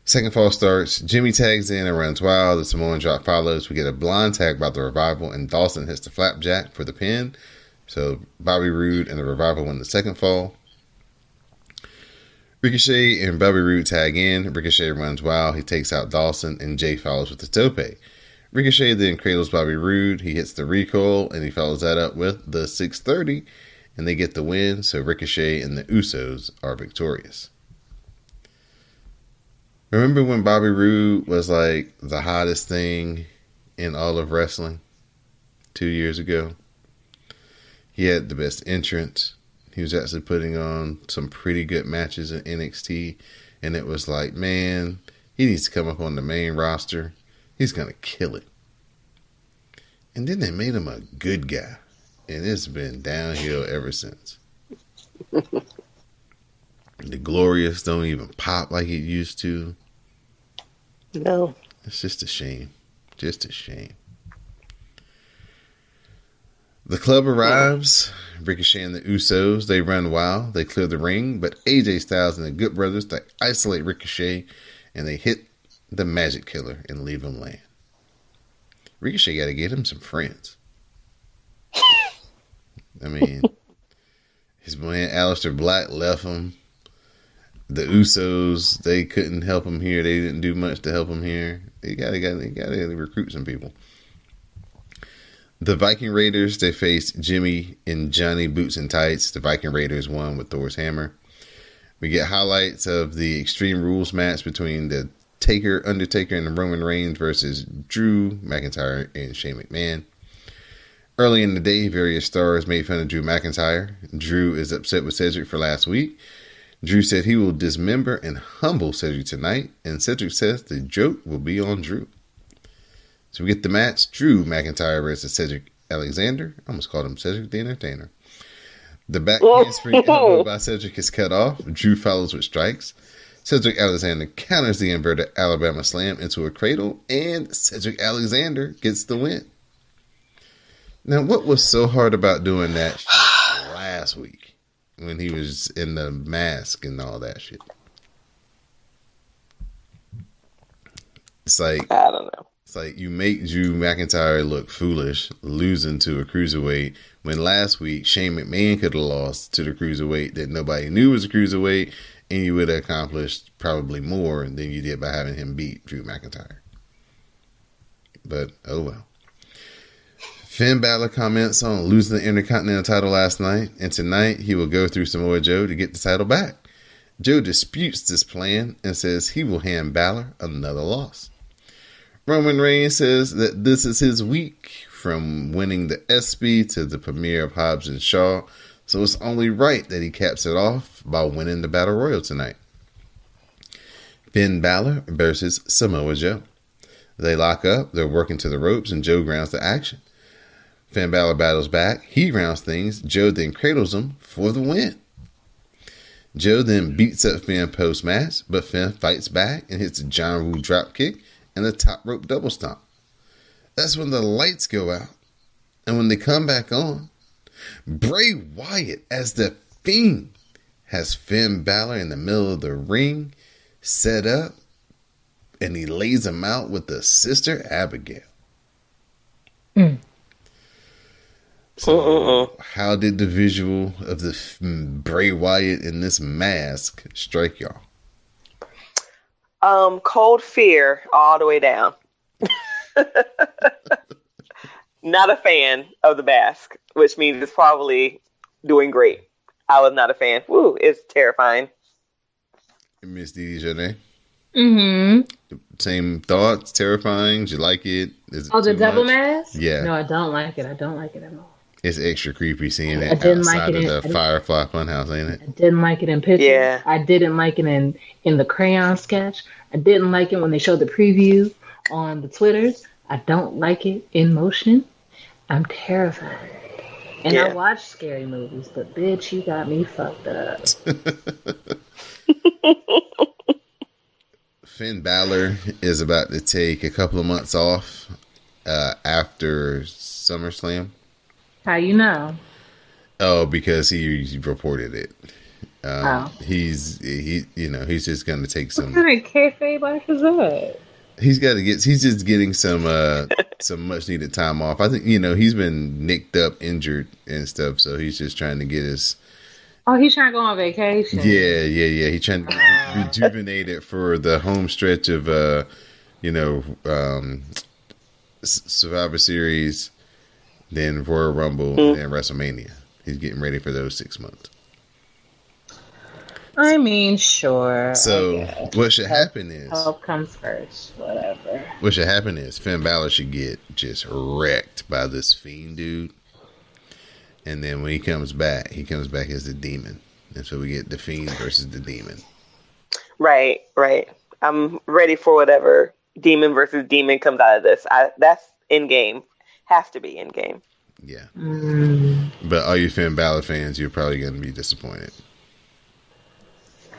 Second fall starts, Jimmy tags in and runs wild. The Samoan drop follows. We get a blind tag by the Revival, and Dawson hits the flapjack for the pin. So Bobby Roode and the Revival win the second fall. Ricochet and Bobby Roode tag in. Ricochet runs wild. He takes out Dawson, and Jay follows with the tope. Ricochet then cradles Bobby Roode. He hits the recoil, and he follows that up with the 630, and they get the win. So Ricochet and the Usos are victorious. Remember when Bobby Roode was like the hottest thing in all of wrestling 2 years ago? He had the best entrance. He was actually putting on some pretty good matches in NXT. And it was like, man, he needs to come up on the main roster. He's going to kill it. And then they made him a good guy. And it's been downhill ever since. The Glorious don't even pop like it used to. No. It's just a shame. Just a shame. The club arrives. Ricochet and the Usos, they run wild. They clear the ring, but AJ Styles and the Good Brothers, they isolate Ricochet, and they hit the Magic Killer and leave him land. Ricochet got to get him some friends. I mean, his man Alistair Black left him. The Usos, they couldn't help him here. They didn't do much to help him here. They gotta recruit some people. The Viking Raiders, they faced Jimmy and Johnny Boots and Tights. The Viking Raiders won with Thor's hammer. We get highlights of the Extreme Rules match between the Undertaker, and Roman Reigns versus Drew McIntyre and Shane McMahon. Early in the day, various stars made fun of Drew McIntyre. Drew is upset with Cedric for last week. Drew said he will dismember and humble Cedric tonight, and Cedric says the joke will be on Drew. So we get the match, Drew McIntyre versus Cedric Alexander. I almost called him Cedric the Entertainer. The back handspring elbow by Cedric is cut off. Drew follows with strikes. Cedric Alexander counters the inverted Alabama Slam into a cradle, and Cedric Alexander gets the win. Now, what was so hard about doing that shit last week when he was in the mask and all that shit? It's like, I don't know. It's like you make Drew McIntyre look foolish losing to a cruiserweight when last week Shane McMahon could have lost to the cruiserweight that nobody knew was a cruiserweight, and you would have accomplished probably more than you did by having him beat Drew McIntyre. But, oh well. Finn Balor comments on losing the Intercontinental title last night, and tonight he will go through Samoa Joe to get the title back. Joe disputes this plan and says he will hand Balor another loss. Roman Reigns says that this is his week, from winning the ESPY to the premiere of Hobbs and Shaw, so it's only right that he caps it off by winning the Battle Royal tonight. Finn Balor versus Samoa Joe. They lock up, they're working to the ropes, and Joe grounds the action. Finn Balor battles back, he rounds things, Joe then cradles him for the win. Joe then beats up Finn post-match, but Finn fights back and hits a John Woo dropkick and the top rope double stomp. That's when the lights go out. And when they come back on, Bray Wyatt as the Fiend has Finn Balor in the middle of the ring, set up, and he lays him out with the Sister Abigail. So, how did the visual of the Bray Wyatt in this mask strike y'all? Cold fear all the way down. Not a fan of the mask, which means it's probably doing great. I was not a fan. Woo, it's terrifying. Miss Dee Jonay? Mm-hmm. Same thoughts? Terrifying? Did you like it? Is it the devil mask? Yeah. No, I don't like it. I don't like it at all. It's extra creepy seeing it outside of the Firefly Funhouse, ain't it? I didn't like it in pictures. Yeah. I didn't like it in the crayon sketch. I didn't like it when they showed the preview on the Twitters. I don't like it in motion. I'm terrified. And I watch scary movies, but bitch, you got me fucked up. Finn Balor is about to take a couple of months off after SummerSlam. How you know? Oh, because he reported it. He's just going to take some. What kind of kayfabe life is that? He's just getting some much needed time off. I think he's been nicked up, injured and stuff, so he's just trying to get his. Oh, he's trying to go on vacation. Yeah. He's trying to rejuvenate it for the home stretch of Survivor Series, then Royal Rumble, and then WrestleMania. He's getting ready for those 6 months. I mean, sure. So what should happen is health comes first. Whatever. What should happen is Finn Balor should get just wrecked by this Fiend dude, and then when he comes back as the Demon, and so we get the Fiend versus the Demon. Right. I'm ready for whatever Demon versus Demon comes out of this. That's in game. Has to be in game. Yeah. But all you Finn Balor fans, you're probably going to be disappointed.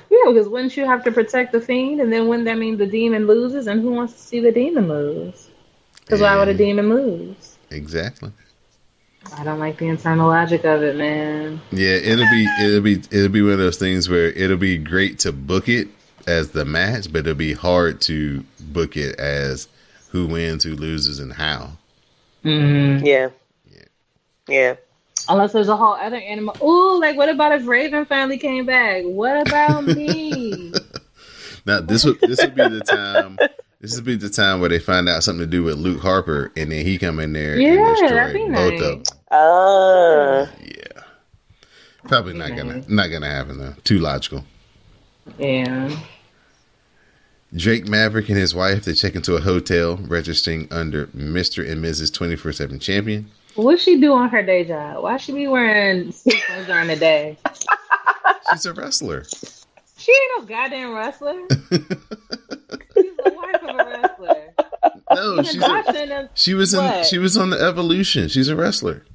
Yeah, because wouldn't you have to protect the Fiend, and then wouldn't that mean the Demon loses, and who wants to see the Demon lose? Because why would a Demon lose? Exactly. I don't like the internal logic of it, man. Yeah, it'll be one of those things where it'll be great to book it as the match, but it'll be hard to book it as who wins, who loses, and how. Mm-hmm. Yeah. Unless there's a whole other animal. Ooh, like what about if Raven finally came back? What about me? Now this would be the time. This would be the time where they find out something to do with Luke Harper, and then he come in there and destroy both of them. Yeah, probably not gonna happen though. Too logical. Yeah. Drake Maverick and his wife, they check into a hotel registering under Mr. and Mrs. 24/7 Champion. What's she do on her day job? Why she be wearing sequins during the day? She's a wrestler. She ain't no goddamn wrestler. She's the wife of a wrestler. No, she was on the Evolution. She's a wrestler.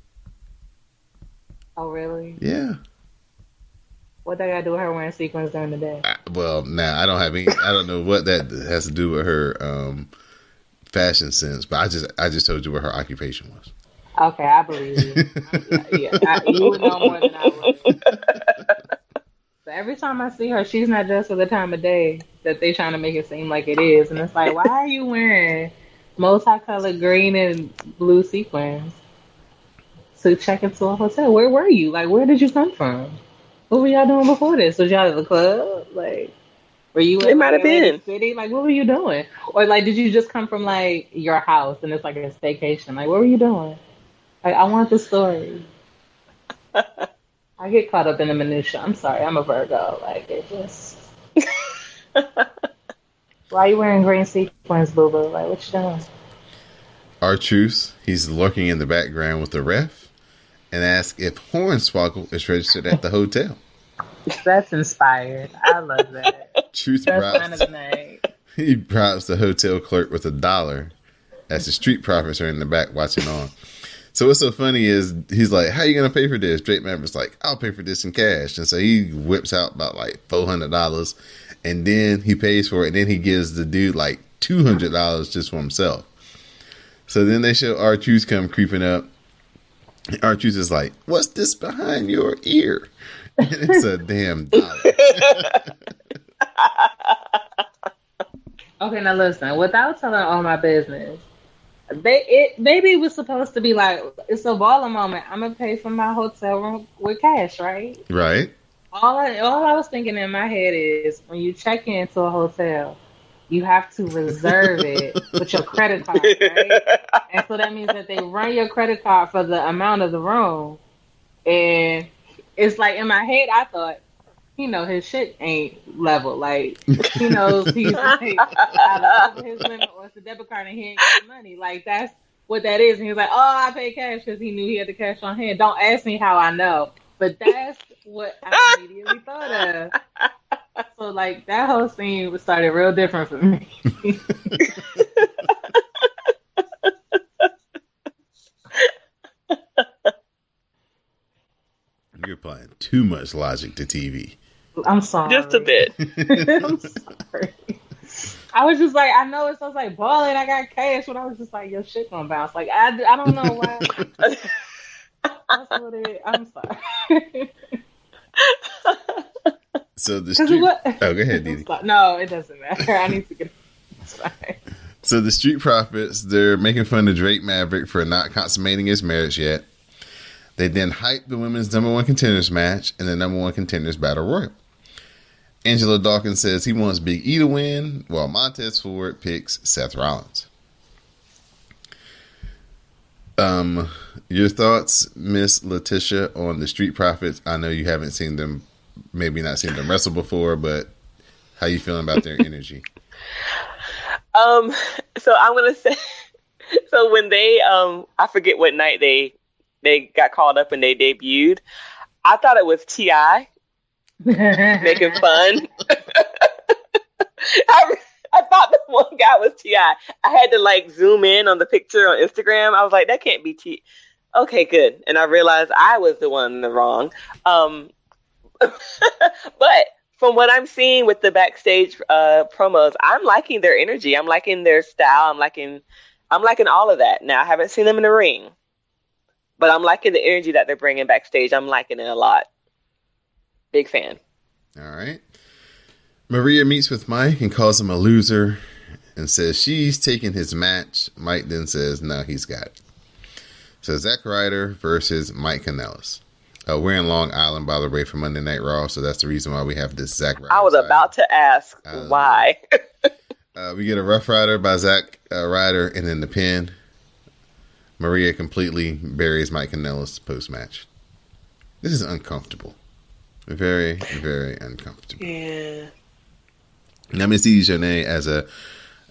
Oh really? Yeah. What they got to do with her wearing sequins during the day? Well, now I don't know what that has to do with her fashion sense, but I just told you what her occupation was. Okay, I believe you. You would know more than I would. So every time I see her, she's not dressed for the time of day that they trying to make it seem like it is. And it's like, why are you wearing multicolored green and blue sequins to check into a hotel? Where were you? Like, where did you come from? What were y'all doing before this? Was y'all at the club? Like, were you in the city? Like, what were you doing? Or like, did you just come from like your house and it's like a staycation? Like, what were you doing? Like, I want the story. I get caught up in the minutia. I'm sorry, I'm a Virgo. Like, it just. Why are you wearing green sequins, boo boo? Like, what you doing? R-Truth, he's lurking in the background with the ref and asks if Hornswoggle is registered at the hotel. That's inspired. I love that. Truth That's kind of the night. He bribes the hotel clerk with $1 as the Street Profits are in the back watching on. So what's so funny is he's like, how you going to pay for this? Drake Maverick's like, I'll pay for this in cash. And so he whips out about like $400 and then he pays for it. And then he gives the dude like $200 just for himself. So then they show R-Truth come creeping up. And R-Truth is like, what's this behind your ear? And it's a damn dollar. Okay, now listen. Without telling all my business, maybe it was supposed to be like, it's a baller moment. I'm gonna pay for my hotel room with cash, right? Right. All I was thinking in my head is when you check into a hotel, you have to reserve it with your credit card, right? And so that means that they run your credit card for the amount of the room. And it's like in my head, I thought, his shit ain't level. Like, he knows he's like, out of his limit or it's a debit card and he ain't got the money. Like, that's what that is. And he was like, oh, I paid cash because he knew he had the cash on hand. Don't ask me how I know. But that's what I immediately thought of. So, like, that whole scene started real different for me. You're applying too much logic to TV. I'm sorry. Just a bit. I'm sorry. I was just like, I know it sounds like balling. I got cash, but I was just like, your shit gonna bounce. Like, I don't know why. That's what it is. I'm sorry. So the street. Oh, go ahead, Didi. No, it doesn't matter. I need to get. It's fine. So the Street Profits, they're making fun of Drake Maverick for not consummating his marriage yet. They then hype the women's number 1 contenders match and the number 1 contenders battle royal. Angelo Dawkins says he wants Big E to win, while Montez Ford picks Seth Rollins. Your thoughts, Miss Letitia, on the Street Profits? I know you haven't seen them, maybe not seen them wrestle before, but how you feeling about their energy? So I'm gonna say, so when they, I forget what night they got called up and they debuted, I thought it was T.I. making fun. I thought the one guy was T.I. I had to like zoom in on the picture on Instagram. I was like, that can't be T. Okay, good. And I realized I was the one in the wrong. But from what I'm seeing with the backstage promos, I'm liking their energy. I'm liking their style. I'm liking all of that. Now I haven't seen them in the ring, but I'm liking the energy that they're bringing backstage. I'm liking it a lot. Big fan. All right. Maria meets with Mike and calls him a loser and says she's taking his match. Mike then says, no, he's got it. So Zack Ryder versus Mike Kanellis. We're in Long Island, by the way, for Monday Night Raw, so that's the reason why we have this Zack Ryder. I was about to ask why. We get a Rough Rider by Zack Ryder, and then the pin. Maria completely buries Mike Kanellis post-match. This is uncomfortable. Very, very uncomfortable. Yeah. Now, Miss Jonay,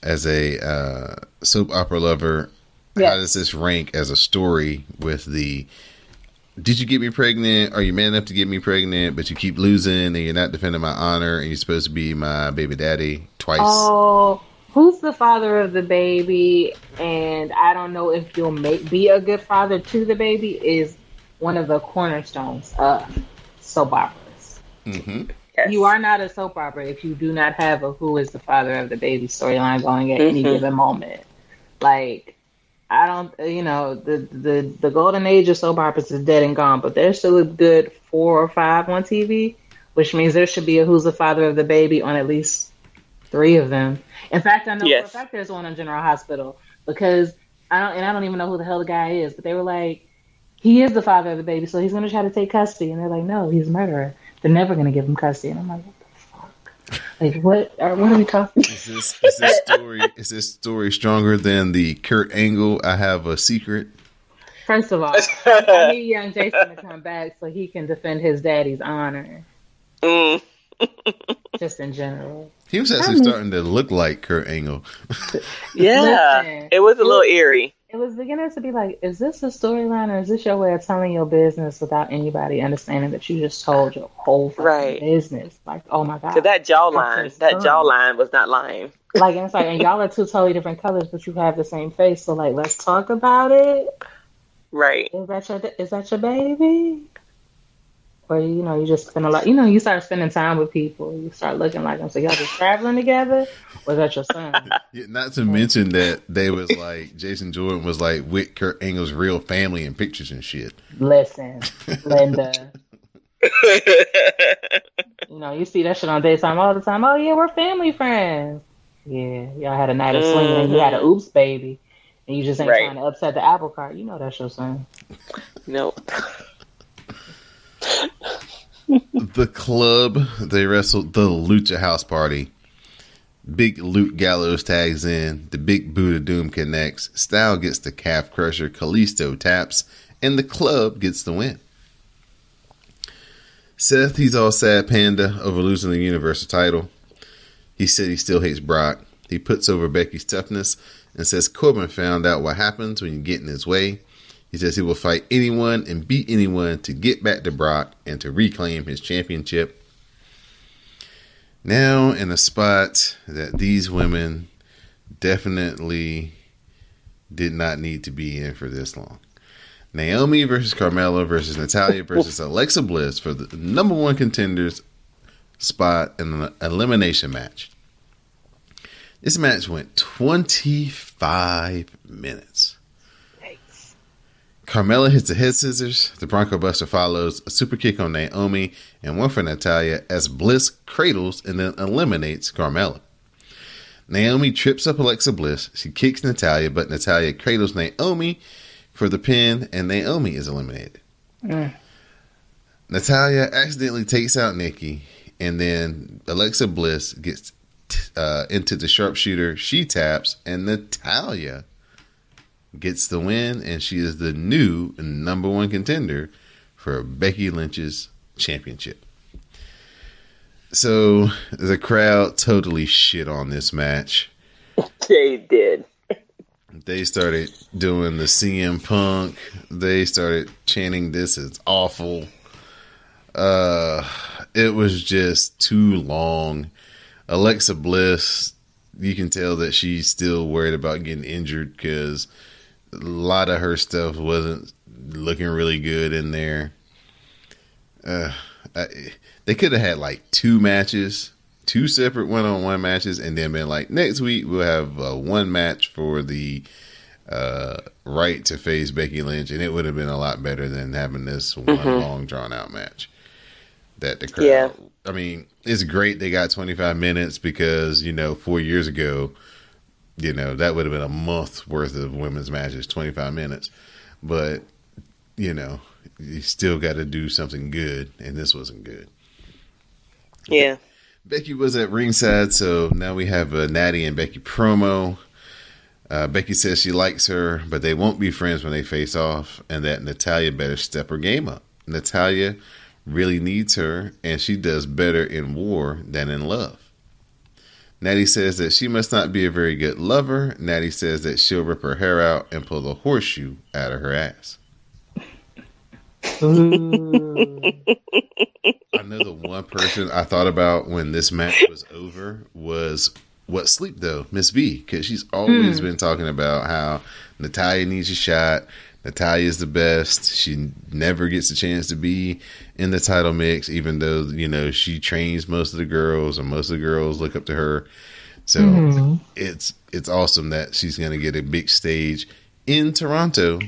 as a soap opera lover, how does this rank as a story with the did you get me pregnant? Are you man enough to get me pregnant? But you keep losing and you're not defending my honor and you're supposed to be my baby daddy twice. Oh, who's the father of the baby? And I don't know if you'll be a good father to the baby is one of the cornerstones of soap operas. Mm-hmm. Yes. You are not a soap opera if you do not have a who is the father of the baby storyline going at any given moment. Like, I don't, the golden age of soap operas is dead and gone, but there's still a good 4 or 5 on TV, which means there should be a who's the father of the baby on at least 3 of them. In fact, I know for a fact there's one on General Hospital because I don't even know who the hell the guy is, but they were like, he is the father of the baby, so he's going to try to take custody. And they're like, no, he's a murderer. They're never going to give him custody. And I'm like, what the fuck? Like, what are we talking about? Is this story stronger than the Kurt Angle, I Have a Secret? First of all, I need young Jason to come back so he can defend his daddy's honor. Just in general. He was actually starting to look like Kurt Angle. Yeah. Listen, it was a little eerie. It was beginning to be like, is this a storyline or is this your way of telling your business without anybody understanding that you just told your whole fucking business? Like, oh my God. So that jawline was not lying. Like, and it's like, and y'all are two totally different colors, but you have the same face. So like, let's talk about it. Right. Is that your baby? Or, you just spend a lot, you start spending time with people. You start looking like them. So y'all just traveling together? Or is that your son? Yeah, not to mention that they was like, Jason Jordan was like with Kurt Angle's real family in pictures and shit. Listen, Linda. You see that shit on Daytime all the time. Oh, yeah, we're family friends. Yeah, y'all had a night of swinging and you had an oops baby. And you just ain't trying to upset the apple cart. You know that's your son. Nope. The club, they wrestled the Lucha House Party. Big Luke Gallows tags in. The Big Buddha Doom connects. Style gets the calf crusher. Kalisto taps. And the club gets the win. Seth, he's all sad panda over losing the Universal title. He said he still hates Brock. He puts over Becky's toughness and says Corbin found out what happens when you get in his way. He says he will fight anyone and beat anyone to get back to Brock and to reclaim his championship. Now in a spot that these women definitely did not need to be in for this long. Naomi versus Carmella versus Natalya versus Alexa Bliss for the number one contenders spot in an elimination match. This match went 25 minutes. Carmella hits the head scissors. The Bronco Buster follows a super kick on Naomi and one for Natalya as Bliss cradles and then eliminates Carmella. Naomi trips up Alexa Bliss. She kicks Natalya, but Natalya cradles Naomi for the pin and Naomi is eliminated. Natalya accidentally takes out Nikki and then Alexa Bliss gets into the sharpshooter. She taps and Natalya gets the win, and she is the new number one contender for Becky Lynch's championship. So the crowd totally shit on this match. They did. They started doing the CM Punk. They started chanting, "This is awful." It was just too long. Alexa Bliss, you can tell that she's still worried about getting injured because a lot of her stuff wasn't looking really good in there. They could have had like two matches, two separate one-on-one matches, and then been like, next week we'll have one match for the right to face Becky Lynch, and it would have been a lot better than having this one long drawn-out match. That the crowd, I mean, it's great they got 25 minutes because, 4 years ago, that would have been a month worth of women's matches, 25 minutes. But, you still got to do something good, and this wasn't good. Yeah. Becky was at ringside, so now we have a Natty and Becky promo. Becky says she likes her, but they won't be friends when they face off, and that Natalya better step her game up. Natalya really needs her, and she does better in war than in love. Natty says that she must not be a very good lover. Natty says that she'll rip her hair out and pull the horseshoe out of her ass. I know the one person I thought about when this match was over was What Sleep Though, Miss V, because she's always been talking about how Natalya needs a shot. Natalya is the best. She never gets a chance to be in the title mix, even though, she trains most of the girls and most of the girls look up to her. So it's awesome that she's going to get a big stage in Toronto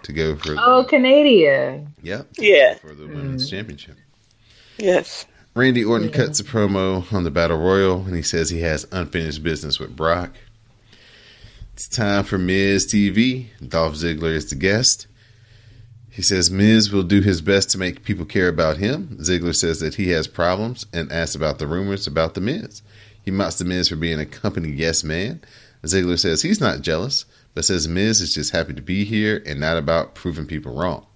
to go for Canada. Yep. Yeah. For the women's championship. Yes. Randy Orton cuts a promo on the Battle Royal, and he says he has unfinished business with Brock. It's time for Miz TV. Dolph Ziggler is the guest. He says Miz will do his best to make people care about him. Ziggler says that he has problems and asks about the rumors about the Miz. He mocks the Miz for being a company yes man. Ziggler says he's not jealous, but says Miz is just happy to be here and not about proving people wrong.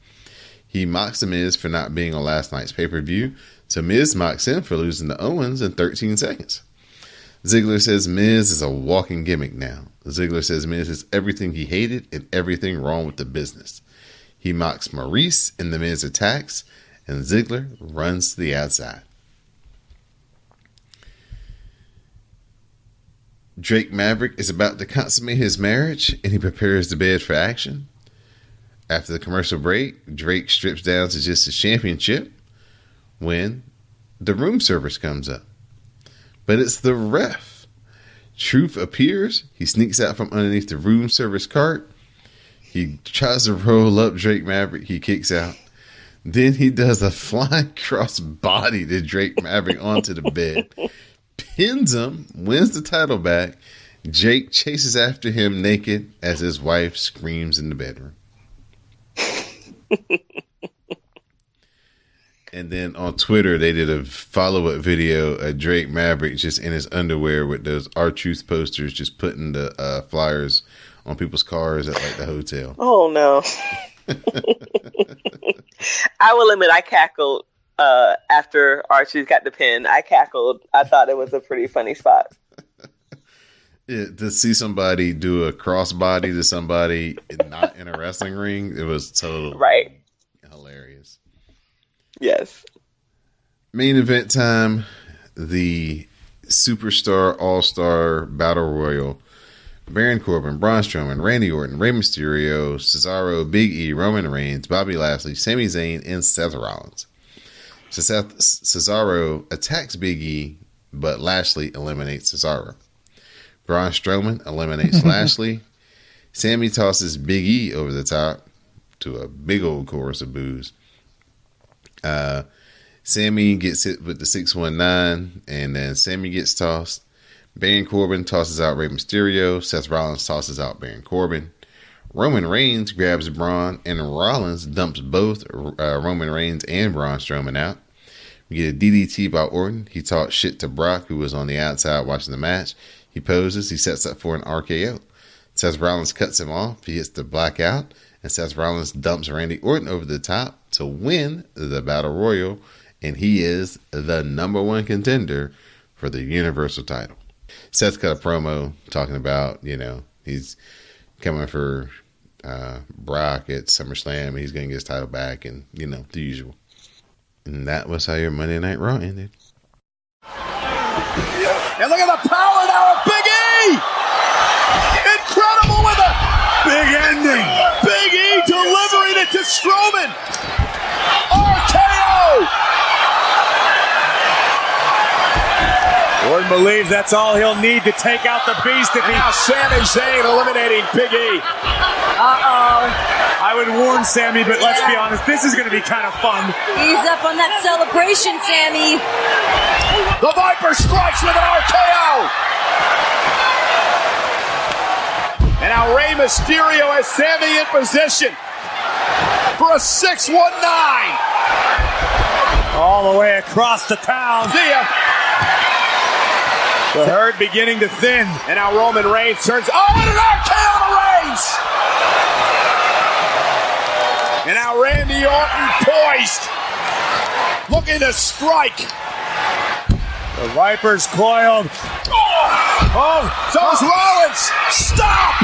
He mocks The Miz for not being on last night's pay-per-view, so Miz mocks him for losing to Owens in 13 seconds. Ziggler says Miz is a walking gimmick now. Ziggler says Miz is everything he hated and everything wrong with the business. He mocks Maurice and The Miz attacks, and Ziggler runs to the outside. Drake Maverick is about to consummate his marriage, and he prepares the bed for action. After the commercial break, Drake strips down to just his championship when the room service comes up. But it's the ref. Truth appears. He sneaks out from underneath the room service cart. He tries to roll up Drake Maverick. He kicks out. Then he does a flying cross body to Drake Maverick onto the bed. Pins him, wins the title back. Jake chases after him naked as his wife screams in the bedroom. And then on Twitter, they did a follow-up video of Drake Maverick just in his underwear with those R-Truth posters, just putting the flyers on people's cars at like the hotel. Oh, no. I will admit, I cackled after R-Truth got the pin. I cackled. I thought it was a pretty funny spot. Yeah, to see somebody do a crossbody to somebody not in a wrestling ring, it was totally hilarious. Yes. Main event time, the Superstar All-Star Battle Royal. Baron Corbin, Braun Strowman, Randy Orton, Rey Mysterio, Cesaro, Big E, Roman Reigns, Bobby Lashley, Sami Zayn, and Seth Rollins. Cesaro attacks Big E, but Lashley eliminates Cesaro. Braun Strowman eliminates Lashley. Sami tosses Big E over the top to a big old chorus of boos. Sami gets hit with the 619, and then Sami gets tossed. Baron Corbin tosses out Rey Mysterio. Seth Rollins tosses out Baron Corbin. Roman Reigns grabs Braun, and Rollins dumps both Roman Reigns and Braun Strowman out. We get a DDT by Orton. He talks shit to Brock, who was on the outside watching the match. He poses. He sets up for an RKO. Seth Rollins cuts him off. He hits the blackout, and Seth Rollins dumps Randy Orton over the top to win the Battle Royal, and he is the number one contender for the Universal title. Seth cut a promo talking about, he's coming for Brock at SummerSlam. He's going to get his title back and, the usual. And that was how your Monday Night Raw ended. And look at the power now of Big E! Incredible with a big ending. Big E delivering it to Strowman. RKO! Orton believes that's all he'll need to take out the beast. If now Sami Zayn eliminating Big E. I would warn Sami, but let's be honest, this is going to be kind of fun. He's up on that celebration, Sami. The Viper strikes with an RKO. And now Rey Mysterio has Sami in position for a 619. All the way across the town. See ya. The herd beginning to thin. And now Roman Reigns turns. Oh, and an RKO to Reigns. And now Randy Orton poised. Looking to strike. The Viper's coiled. Oh, so is Rollins. Stop!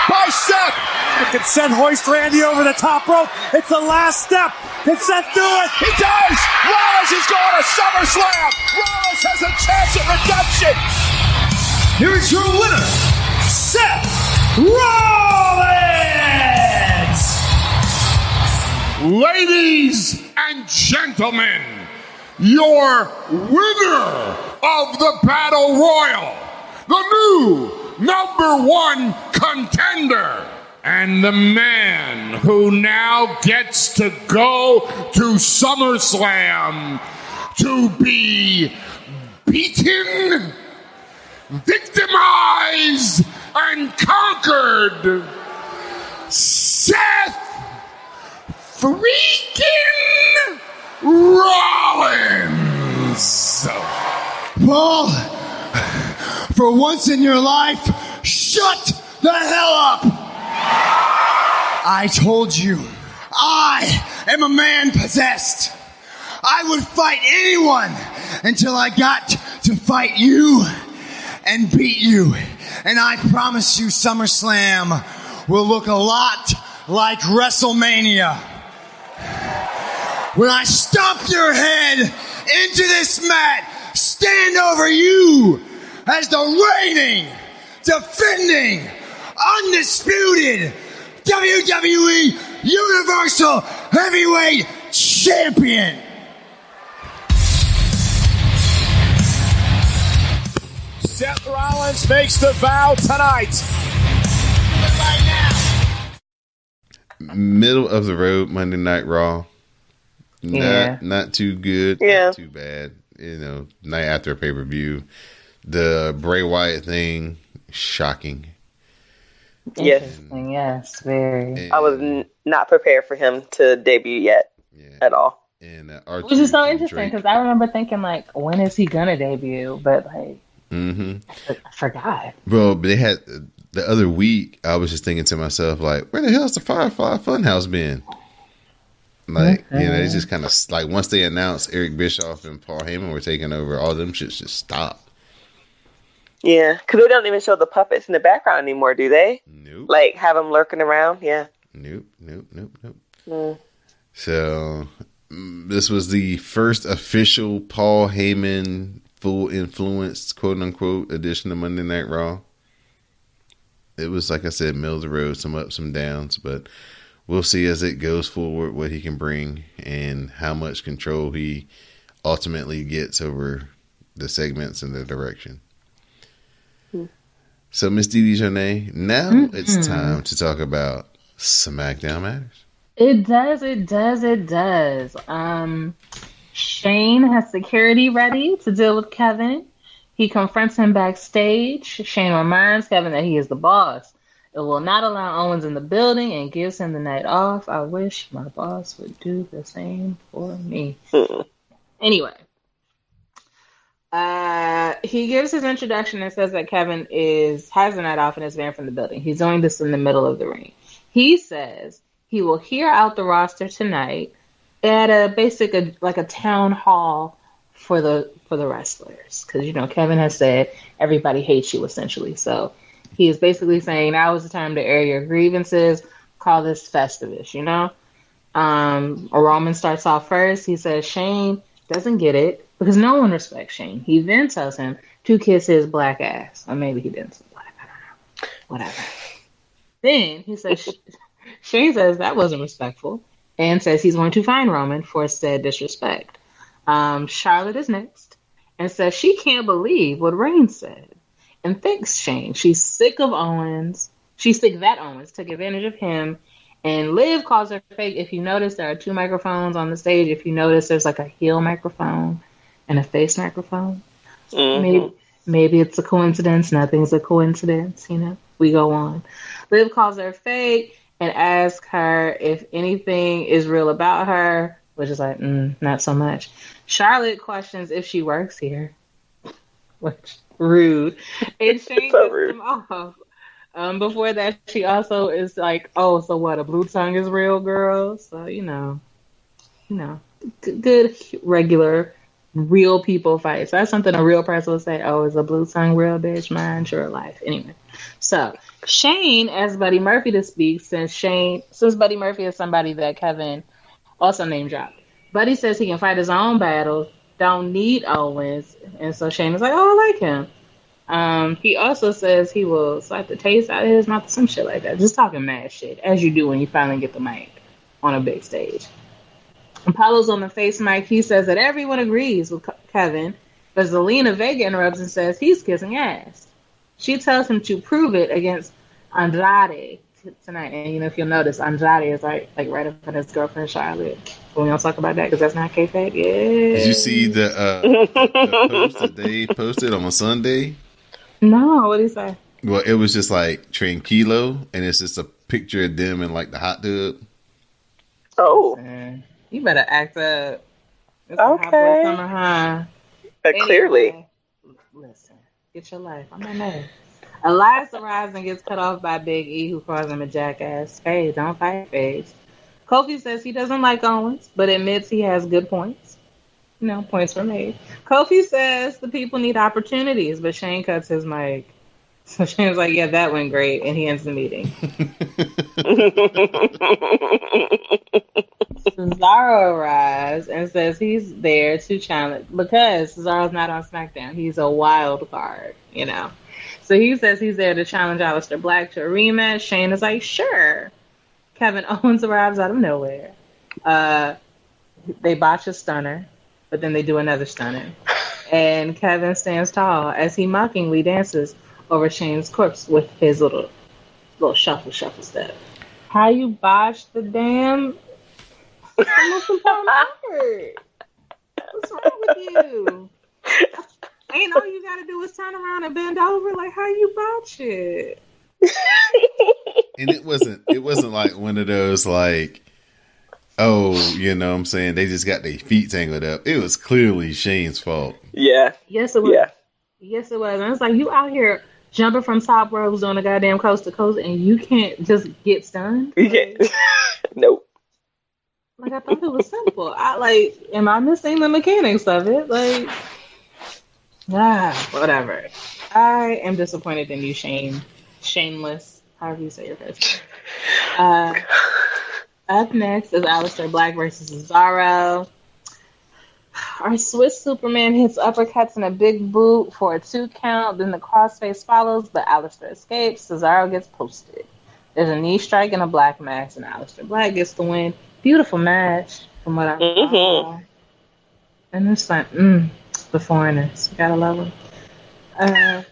By Seth. It can send hoist Randy over the top rope. It's the last step. Can Seth do it? He does! Rollins is going to SummerSlam! Rollins has a chance at redemption! Here is your winner, Seth Rollins! Ladies and gentlemen, your winner of the Battle Royal, the new #1 contender, and the man who now gets to go to SummerSlam to be beaten, victimized, and conquered, Seth freaking Rollins. Paul, for once in your life, shut the hell up! I told you, I am a man possessed. I would fight anyone until I got to fight you and beat you. And I promise you SummerSlam will look a lot like WrestleMania. When I stomp your head into this mat, stand over you as the reigning, defending, undisputed WWE Universal Heavyweight Champion. Seth Rollins makes the vow tonight. Middle of the road Monday Night Raw. Not too good. Yeah. Not too bad. Night after a pay-per-view. The Bray Wyatt thing, shocking. Yes. Yes, very. I was not prepared for him to debut yet at all. And which is so interesting because I remember thinking like, when is he gonna debut? But like, I forgot. Bro, but they had the other week. I was just thinking to myself, like, where the hell's the Firefly Funhouse been? Like, it's just kind of like once they announced Eric Bischoff and Paul Heyman were taking over, all them shits just stopped. Yeah, because they don't even show the puppets in the background anymore, do they? Nope. Like, have them lurking around? Yeah. Nope. So, this was the first official Paul Heyman full influence, quote unquote, edition of Monday Night Raw. It was, like I said, middle of the road, some ups, some downs, but we'll see as it goes forward what he can bring and how much control he ultimately gets over the segments and the direction. So, Miss Dee Jonay, now it's time to talk about SmackDown Matters. It does. Shane has security ready to deal with Kevin. He confronts him backstage. Shane reminds Kevin that he is the boss. It will not allow Owens in the building and gives him the night off. I wish my boss would do the same for me. Anyway. He gives his introduction and says that Kevin has the night off and is banned from the building. He's doing this in the middle of the ring. He says he will hear out the roster tonight at a town hall for the wrestlers, because Kevin has said everybody hates you essentially. So he is basically saying now is the time to air your grievances. Call this Festivus. Roman starts off first. He says Shane doesn't get it because no one respects Shane. He then tells him to kiss his black ass, or maybe he didn't say black. I don't know. Whatever. Then he says Shane says that wasn't respectful and says he's going to fine Roman for said disrespect. Charlotte is next and says she can't believe what Reigns said and thanks Shane. She's sick of Owens. She's sick that Owens took advantage of him. And Liv calls her fake. If you notice, there are two microphones on the stage. If you notice, there's like a heel microphone and a face microphone. Maybe it's a coincidence. Nothing's a coincidence. We go on. Liv calls her fake and asks her if anything is real about her, which is like, not so much. Charlotte questions if she works here, which rude. And Shane so gets rude. him off. Before that, she also is like, "Oh, so what? A blue tongue is real, girl." So good regular real people fights. That's something a real person would say. Oh, is a blue tongue real, bitch? Mind your life. Anyway, so Shane asked Buddy Murphy to speak since Buddy Murphy is somebody that Kevin also name dropped. Buddy says he can fight his own battles, don't need Owens, and so Shane is like, "Oh, I like him." He also says he will slap the taste out of his mouth, some shit like that. Just talking mad shit, as you do when you finally get the mic on a big stage. Apollo's on the face mic. He says that everyone agrees with Kevin, but Zelina Vega interrupts and says he's kissing ass. She tells him to prove it against Andrade tonight. And if you'll notice, Andrade is like right up in his girlfriend Charlotte. But we don't talk about that because that's not kayfabe. Yeah. Did you see the post that they posted on a Sunday? No, what did he say? Well, it was just like Tranquilo, and it's just a picture of them in like the hot tub. Oh, you better act up. It's okay. A hot boy summer, huh? Clearly. Listen, get your life. I'm not mad. Elias arrives and gets cut off by Big E, who calls him a jackass. Hey, don't fight face. Kofi says he doesn't like Owens, but admits he has good points. Points were made. Kofi says the people need opportunities, but Shane cuts his mic. So Shane's like, yeah, that went great, and he ends the meeting. Cesaro arrives and says he's there to challenge, because Cesaro's not on SmackDown. He's a wild card, So he says he's there to challenge Alistair Black to a rematch. Shane is like, sure. Kevin Owens arrives out of nowhere. They botch a stunner, but then they do another stunner. And Kevin stands tall as he mockingly dances over Shane's corpse with his little shuffle step. How you botched the damn most important part? What's wrong with you? Ain't all you gotta do is turn around and bend over. Like, how you botch it? And it wasn't like one of those like, oh, you know what I'm saying, they just got their feet tangled up. It was clearly Shane's fault. Yeah. Yes, it was. Yeah. Yes, it was. And it's like, you out here jumping from top ropes on a goddamn coast to coast, and you can't just get stunned? You can't. Nope. Like, I thought it was simple. Am I missing the mechanics of it? Like, whatever. I am disappointed in you, Shane. Shameless, however you say your first name. Up next is Alistair Black versus Cesaro. Our Swiss Superman hits uppercuts and a big boot for a 2 count. Then the crossface follows, but Alistair escapes. Cesaro gets posted. There's a knee strike and a black mass, and Alistair Black gets the win. Beautiful match, from what I saw. And it's like, the foreigners. You gotta love them.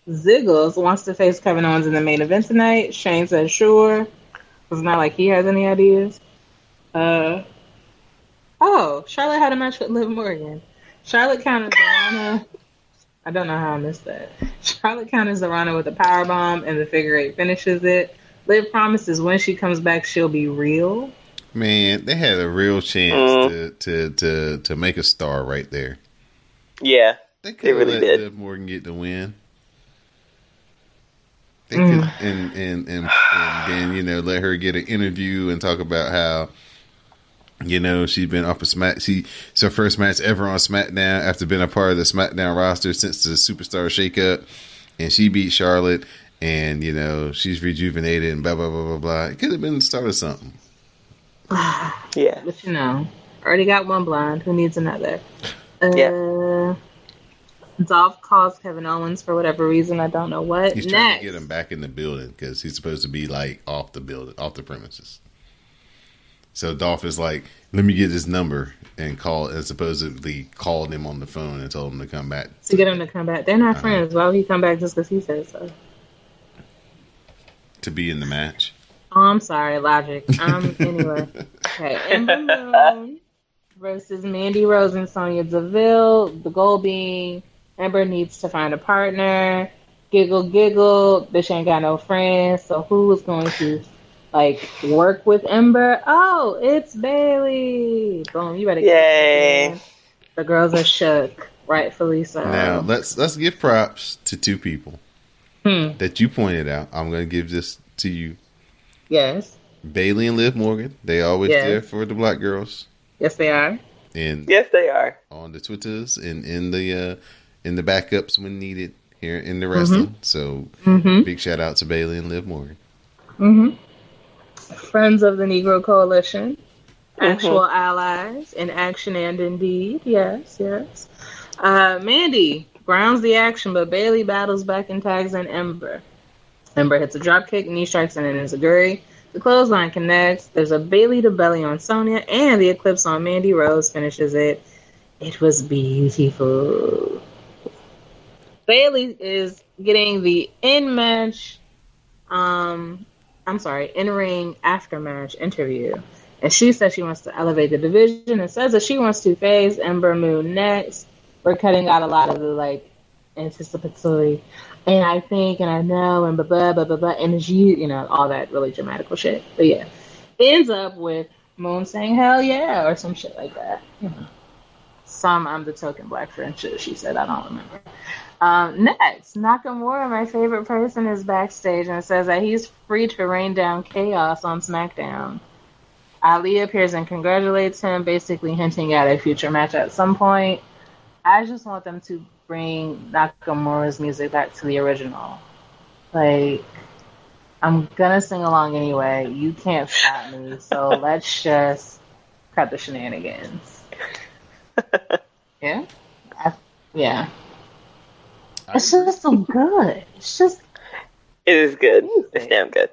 Ziggles wants to face Kevin Owens in the main event tonight. Shane says sure. It's not like he has any ideas. Charlotte had a match with Liv Morgan. Charlotte counters Lana. I don't know how I missed that. Charlotte counters Lana with a powerbomb, and the figure 8 finishes it. Liv promises when she comes back, she'll be real. Man, they had a real chance to make a star right there. Yeah, they really did. Liv Morgan get the win. They could, and then let her get an interview and talk about how she's been off of it's her first match ever on SmackDown after being a part of the SmackDown roster since the Superstar shakeup, and she beat Charlotte, and she's rejuvenated and blah blah blah blah blah. It could have been the start of something. Yeah, but already got one blind. Who needs another? Yeah. Dolph calls Kevin Owens for whatever reason. I don't know what. He's trying to get him back in the building because he's supposed to be like off the building, off the premises. So Dolph is like, let me get his number and supposedly called him on the phone and told him to come back. To get him to come back. They're not friends. Why would he come back just because he said so? To be in the match. Oh, I'm sorry, logic. Anyway. Okay, Ember Moon versus Mandy Rose and Sonya Deville. The goal being Ember needs to find a partner. Giggle, giggle. Bitch ain't got no friends. So who is going to work with Ember? Oh, it's Bayley. Boom! You better get it. The girls are shook, rightfully so. Now let's give props to 2 people that you pointed out. I'm going to give this to you. Yes. Bayley and Liv Morgan. They always there for the black girls. Yes, they are. And yes, they are on the Twitters and in the backups when needed here in the wrestling. So big shout out to Bayley and Liv Morgan. Friends of the Negro Coalition, actual allies in action and in deed. Yes. Mandy grounds the action, but Bayley battles back and tags in Ember. Ember hits a dropkick, knee strikes, and an enziguri. The clothesline connects. There's a Bayley to belly on Sonya, and the Eclipse on Mandy Rose finishes it. It was beautiful. Bayley is getting the in-ring after-match interview. And she says she wants to elevate the division and says that she wants to face Ember Moon next. We're cutting out a lot of the, anticipatory, and I think, and I know, and blah, blah, blah, blah, blah, and all that really dramatical shit. But yeah, it ends up with Moon saying, hell yeah, or some shit like that. some I'm the token black friendship, she said. I don't remember. Next, Nakamura, my favorite person, is backstage and says that he's free to rain down chaos on SmackDown. Ali appears and congratulates him, basically hinting at a future match at some point. I just want them to bring Nakamura's music back to the original. Like, I'm gonna sing along anyway. You can't stop me, so let's just cut the shenanigans. Yeah? Yeah. It's just so good. It is good. It's damn good.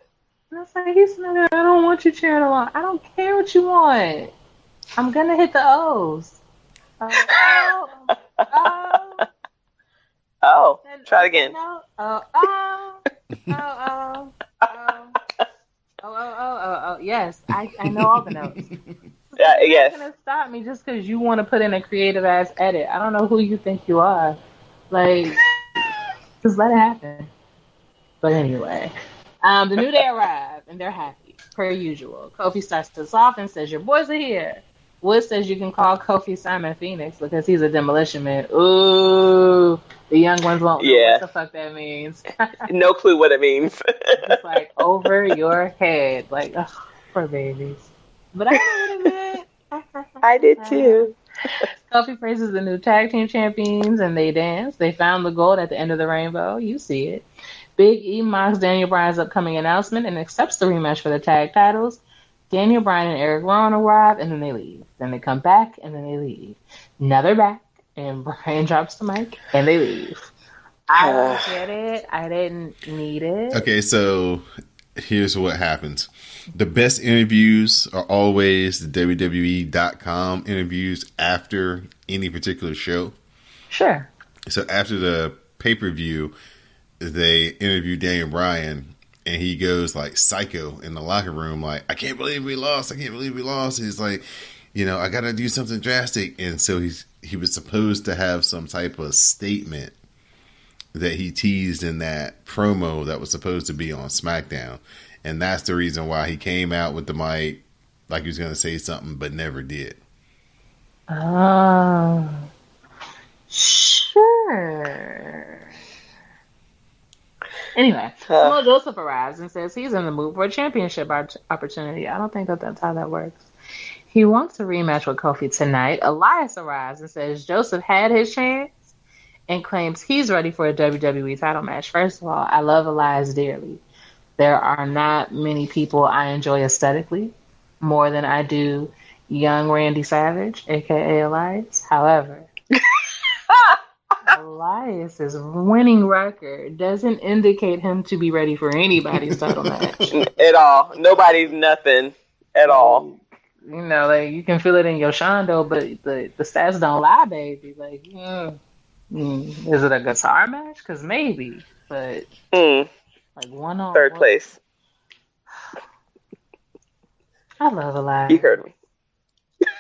And it's like, he's not, I don't want you cheering along. I don't care what you want. I'm gonna hit the O's. Oh, try it again. Yes, I know all the notes. Yes. You're not gonna stop me just because you want to put in a creative ass edit. I don't know who you think you are. Like, just let it happen. But anyway, the New Day arrive and they're happy, per usual. Kofi starts us off and says, "Your boys are here." Wood says you can call Kofi Simon Phoenix because he's a demolition man. Ooh, the young ones won't know what the fuck that means. No clue what it means. It's like over your head. Like, ugh, poor babies. But I know what it meant. I did too. Kofi praises the new tag team champions and they dance. They found the gold at the end of the rainbow. You see it. Big E mocks Daniel Bryan's upcoming announcement and accepts the rematch for the tag titles. Daniel Bryan and Eric Rowan arrive, and then they leave. Then they come back, and then they leave. Now they're back, and Bryan drops the mic, and they leave. I don't get it. I didn't need it. Okay, so here's what happens. The best interviews are always the WWE.com interviews after any particular show. Sure. So after the pay-per-view, they interview Daniel Bryan, and he goes like psycho in the locker room, like, I can't believe we lost. He's like, I got to do something drastic. And so he was supposed to have some type of statement that he teased in that promo that was supposed to be on SmackDown. And that's the reason why he came out with the mic like he was going to say something, but never did. Oh, sure. Anyway, Samoa Joseph arrives and says he's in the mood for a championship opportunity. I don't think that's how that works. He wants a rematch with Kofi tonight. Elias arrives and says Joseph had his chance and claims he's ready for a WWE title match. First of all, I love Elias dearly. There are not many people I enjoy aesthetically more than I do young Randy Savage, a.k.a. Elias. However, Elias's winning record doesn't indicate him to be ready for anybody's title match. At all. Nobody's nothing at all. Like, you can feel it in your Shondo, but the stats don't lie, baby. Like, is it a guitar match? Because maybe, but like one-on-one. Third place. I love Elias. You heard me.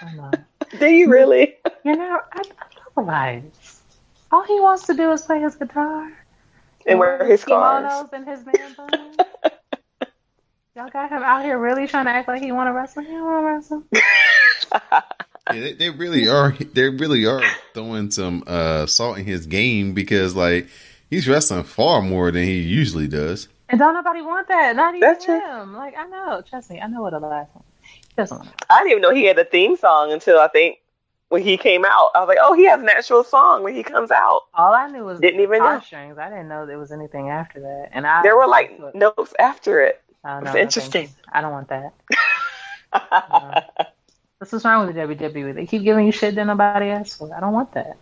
I know. Do you really? I love Elias. All he wants to do is play his guitar. And wear his kimonos and his man bun. Y'all got him out here really trying to act like he want to wrestle. He don't want to wrestle. Yeah, they really are. They really are throwing some salt in his game because, like, he's wrestling far more than he usually does. And don't nobody want that. Not even That's him. true. Like, I know. Trust me. I know what the last one. He doesn't want it. I didn't even know he had a theme song until I think when he came out. I was like, oh, he has an actual song when he comes out. All I knew was didn't even know strings. I didn't know there was anything after that. And there were like notes after it. Oh, no, it's interesting. I don't want that. This is wrong with the WWE. They keep giving you shit that nobody asked for. I don't want that.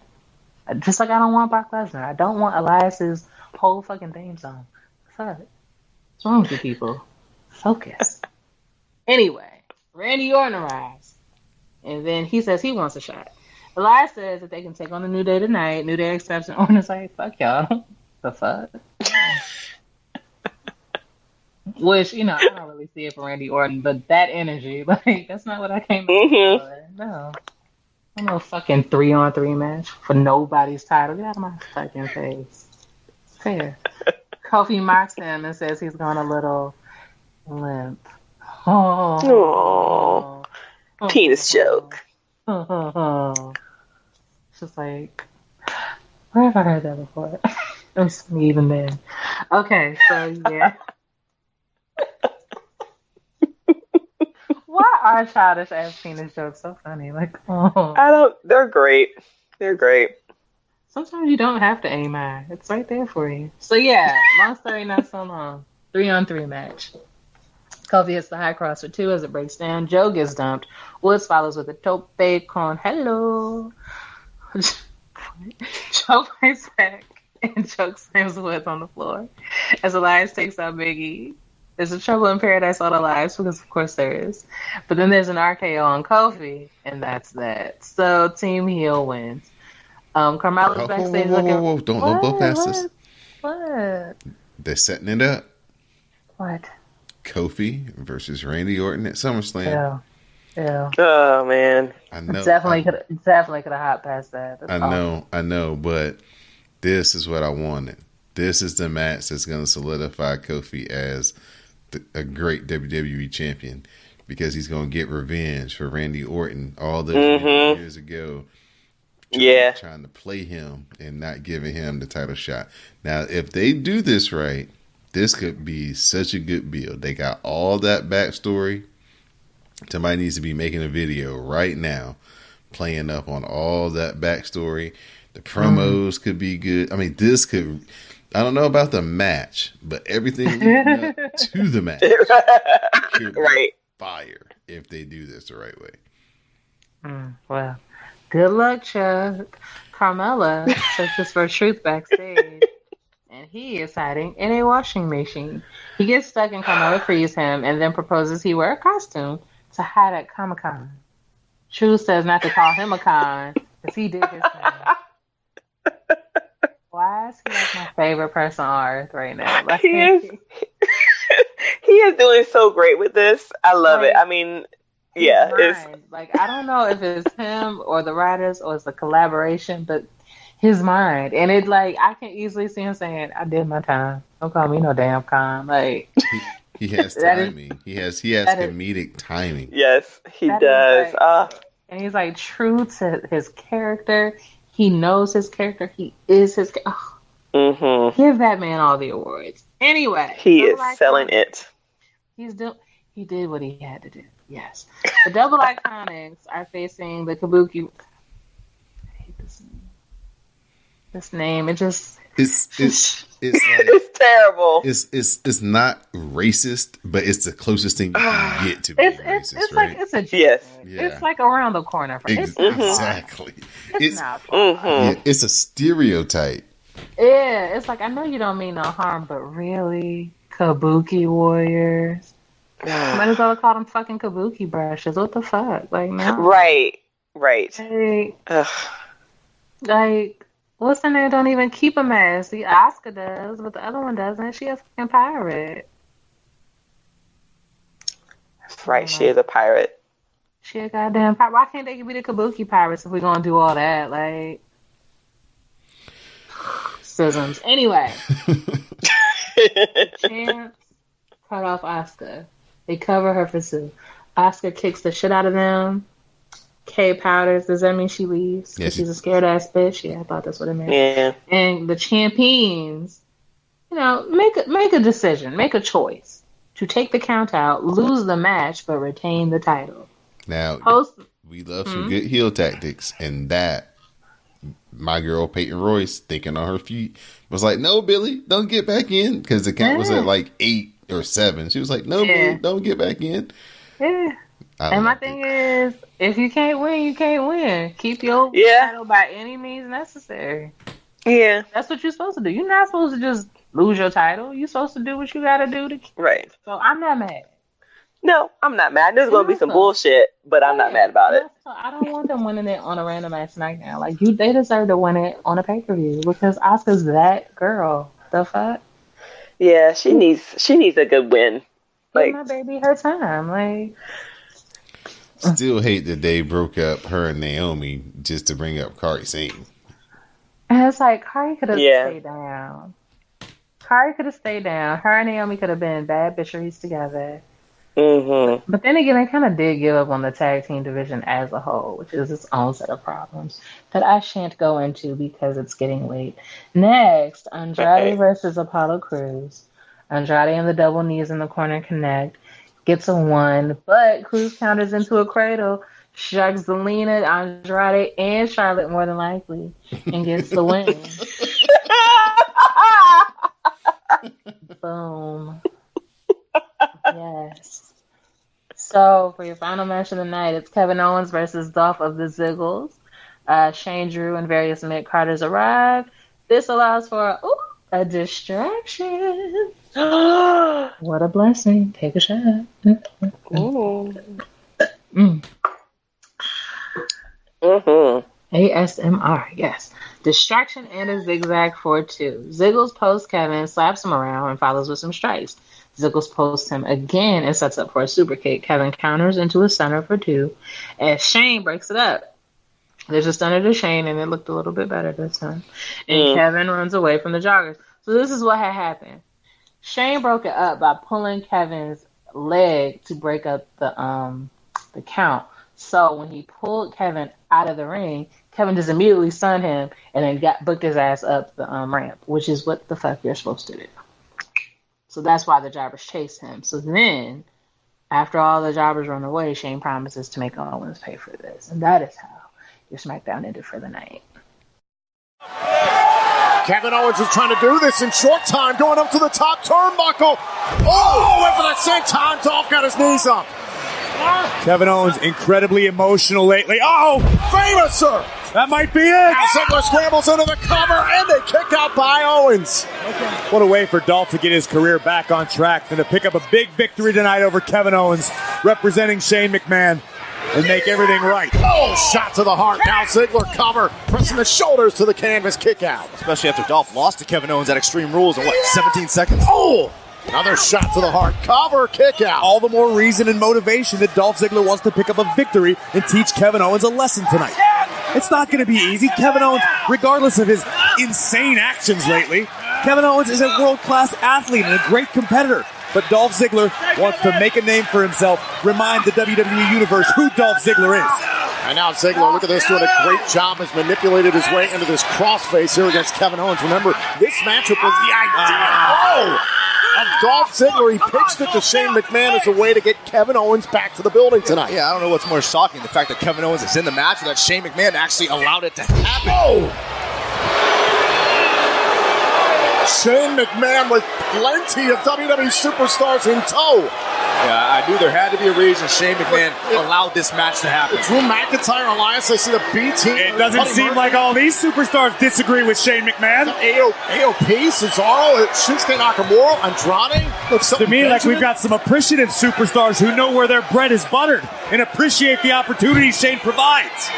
Just like I don't want Brock Lesnar. I don't want Elias's whole fucking theme song. What's wrong with you people? Focus. Anyway, Randy Orton arrives. And then he says he wants a shot. Elias says that they can take on the New Day tonight. New Day accepts, and Orton is like, fuck y'all. The fuck? Which, I don't really see it for Randy Orton, but that energy, like, that's not what I came up for. No. I'm no fucking 3-on-3 match for nobody's title. Get out of my fucking face. It's fair. Kofi mocks him and says he's going a little limp. Oh. Penis joke. It's just like, where have I heard that before? It was me even then. Okay, so yeah. Why are childish ass penis jokes so funny? Like, oh. They're great. They're great. Sometimes you don't have to aim high. It's right there for you. So yeah, long story not so long. 3-on-3 match. Kofi hits the high cross for 2 as it breaks down. Joe gets dumped. Woods follows with a tope con hello. Joe fights back and Joe slams Woods on the floor as Elias takes out Big E. There's a Trouble in Paradise on Elias because of course there is. But then there's an RKO on Kofi and that's that. So Team Heel wins. Carmella's backstage looking. Whoa. Don't blow past this. What? They're setting it up. What? Kofi versus Randy Orton at SummerSlam. Yeah. Oh man. I know. Definitely could have hopped past that. That's I know, but this is what I wanted. This is the match that's going to solidify Kofi as a great WWE champion because he's going to get revenge for Randy Orton all those years ago. Trying to play him and not giving him the title shot. Now, if they do this right, this could be such a good build. They got all that backstory. Somebody needs to be making a video right now, playing up on all that backstory. The promos could be good. I mean, this could. I don't know about the match, but everything leading up to the match could be fire if they do this the right way. Well, good luck, Chuck. Carmella searches for truth backstage, and he is hiding in a washing machine. He gets stuck, and Carmella frees him, and then proposes he wear a costume to hide at Comic-Con. Truth says not to call him a con because he did his thing. Why is he like my favorite person on earth right now? Like, he is doing so great with this. I love it. I mean, yeah, it's like I don't know if it's him or the writers or it's the collaboration, but his mind and it like I can easily see him saying, "I did my time. Don't call me no damn con." Like he has timing. He has comedic timing. Yes, he does. And he's like true to his character. He knows his character. He is his. Give that man all the awards. Anyway, he is selling it. He did what he had to do. Yes, the Double Iconics are facing the Kabuki. I hate this name. It just it's like, it's terrible. It's not racist, but it's the closest thing you can get to being racist. It's right? like it's a yes. Yeah. It's like around the corner. Exactly. It's not. It's a stereotype. Yeah, it's like I know you don't mean no harm, but really, Kabuki warriors. Might as well call them fucking Kabuki brushes. What the fuck? Like no. Right. Like what's her name? Don't even keep a mask. The Asuka does, but the other one doesn't. She a fucking pirate. That's right. She is a pirate. She a goddamn pirate. Why can't they be the Kabuki pirates if we're gonna do all that? Like, schisms. Anyway, Champs cut off Asuka. They cover her for Sue. Asuka kicks the shit out of them. Kay powders. Does that mean she leaves? Because she's a scared ass bitch. Yeah, I thought that's what it meant. Yeah. And the champions, make a decision, make a choice to take the count out, lose the match, but retain the title. Now, we love some good heel tactics, and that my girl Peyton Royce, thinking on her feet, was like, "No, Billy, don't get back in," because the count was at like 8 or 7. She was like, "No, Billy, don't get back in." Yeah. And my thing is, if you can't win, you can't win. Keep your title by any means necessary. Yeah. That's what you're supposed to do. You're not supposed to just lose your title. You're supposed to do what you got to do to keep right. So I'm not mad. No, I'm not mad. There's going to be some bullshit, but I'm not mad about it. I don't want them winning it on a random ass SmackDown. Like, they deserve to win it on a pay-per-view because Asuka's that girl. The fuck? Yeah, she needs a good win. Give my baby her time. Like, still hate that they broke up her and Naomi just to bring up Kari Sane. And it's like, Kari could have stayed down. Kari could have stayed down. Her and Naomi could have been bad bitcheries together. Mm-hmm. But then again, they kind of did give up on the tag team division as a whole, which is its own set of problems that I shan't go into because it's getting late. Next, Andrade versus Apollo Crews. Andrade and the double knees in the corner connect. Gets a 1, but Crews counters into a cradle. Shucks Zelina, Andrade, and Charlotte more than likely, and gets the win. Boom. Yes. So, for your final match of the night, it's Kevin Owens versus Dolph of the Ziggles. Shane, Drew, and various mid-carders arrive. This allows for a distraction. What a blessing. Take a shot. ASMR, yes. Distraction and a zigzag for 2. Ziggles posts Kevin, slaps him around, and follows with some strikes. Ziggles posts him again and sets up for a super kick. Kevin counters into a stunner for 2, as Shane breaks it up. There's a stunner to Shane, and it looked a little bit better this time. And Kevin runs away from the joggers. So this is what had happened. Shane broke it up by pulling Kevin's leg to break up the count. So when he pulled Kevin out of the ring, Kevin just immediately stunned him and then booked his ass up the ramp, which is what the fuck you're supposed to do. So that's why the jobbers chased him. So then, after all the jobbers run away, Shane promises to make Owens pay for this. And that is how your SmackDown ended for the night. Kevin Owens is trying to do this in short time, going up to the top turnbuckle. And for that same time, Dolph got his knees up. Kevin Owens incredibly emotional lately. Famous, sir. That might be it. Now Ziggler scrambles into the cover, and they kick out by Owens. What a way for Dolph to get his career back on track and to pick up a big victory tonight over Kevin Owens, representing Shane McMahon, and make everything right. Shot to the heart. Now Ziggler cover, pressing the shoulders to the canvas, kick out. Especially after Dolph lost to Kevin Owens at Extreme Rules in 17 seconds? Another shot to the heart. Cover, kick out. All the more reason and motivation that Dolph Ziggler wants to pick up a victory and teach Kevin Owens a lesson tonight. It's not going to be easy. Kevin Owens, regardless of his insane actions lately, Kevin Owens is a world-class athlete and a great competitor. But Dolph Ziggler wants to make a name for himself, remind the WWE Universe who Dolph Ziggler is. And now Ziggler, look at this, doing a great job, has manipulated his way into this crossface here against Kevin Owens. Remember, this matchup was the idea of Dolph Ziggler. He pitched it to Shane McMahon as a way to get Kevin Owens back to the building tonight. Yeah, I don't know what's more shocking, the fact that Kevin Owens is in the match or that Shane McMahon actually allowed it to happen. Shane McMahon with plenty of WWE superstars in tow. Yeah, I knew there had to be a reason Shane McMahon allowed this match to happen. Drew McIntyre, Elias, I see the B team. It doesn't seem like all these superstars disagree with Shane McMahon. AOP, Cesaro, Shinsuke Nakamura, Andrade. To me, like we've got some appreciative superstars who know where their bread is buttered and appreciate the opportunity Shane provides.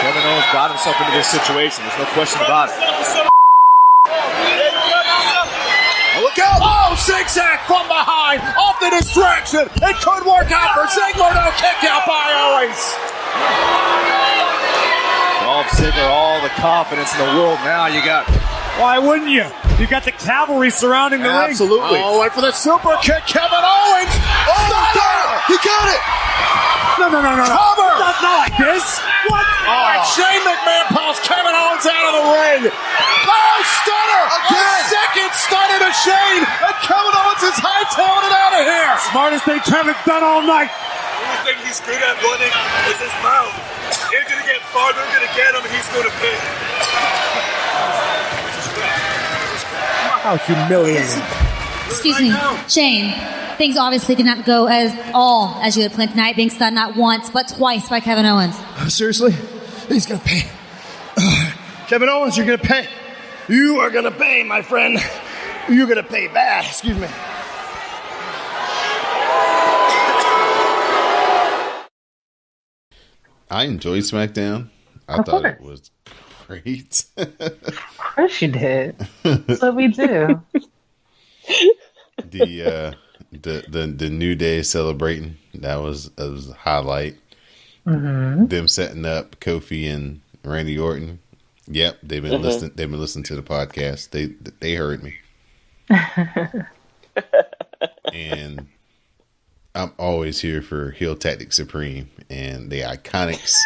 Kevin Owens got himself into this situation. There's no question about it. Look out! Zigzag from behind, off the distraction. It could work out for Ziggler. No kick out by Owens. Dolph Ziggler, all the confidence in the world now. You got. Why wouldn't you? You got the cavalry surrounding the ring. Absolutely. Wait for the super kick, Kevin Owens. He got it. No. Cover. Not like this. What? Shane McMahon pulls Kevin Owens out of the ring. Stunner! Again. Second stunner to Shane, and Kevin Owens is hightailing it out of here. Smartest thing Kevin's done all night. The only thing he's good at running is his mouth. They're going to get farther, they're going to get him, and he's going to pay. How humiliating. Excuse me, Shane. Things obviously did not go as you had planned tonight, being stunned not once, but twice by Kevin Owens. Seriously? He's going to pay. Kevin Owens, you're going to pay. You are going to pay, my friend. You're going to pay bad. Excuse me. I enjoyed SmackDown. I thought it was great. Of course you did. That's what we do. The New Day celebrating, that was a highlight. Mm-hmm. Them setting up Kofi and Randy Orton. Yep, they've been listening. They've been listening to the podcast. They heard me. And I'm always here for heel tactic supreme, and the Iconics.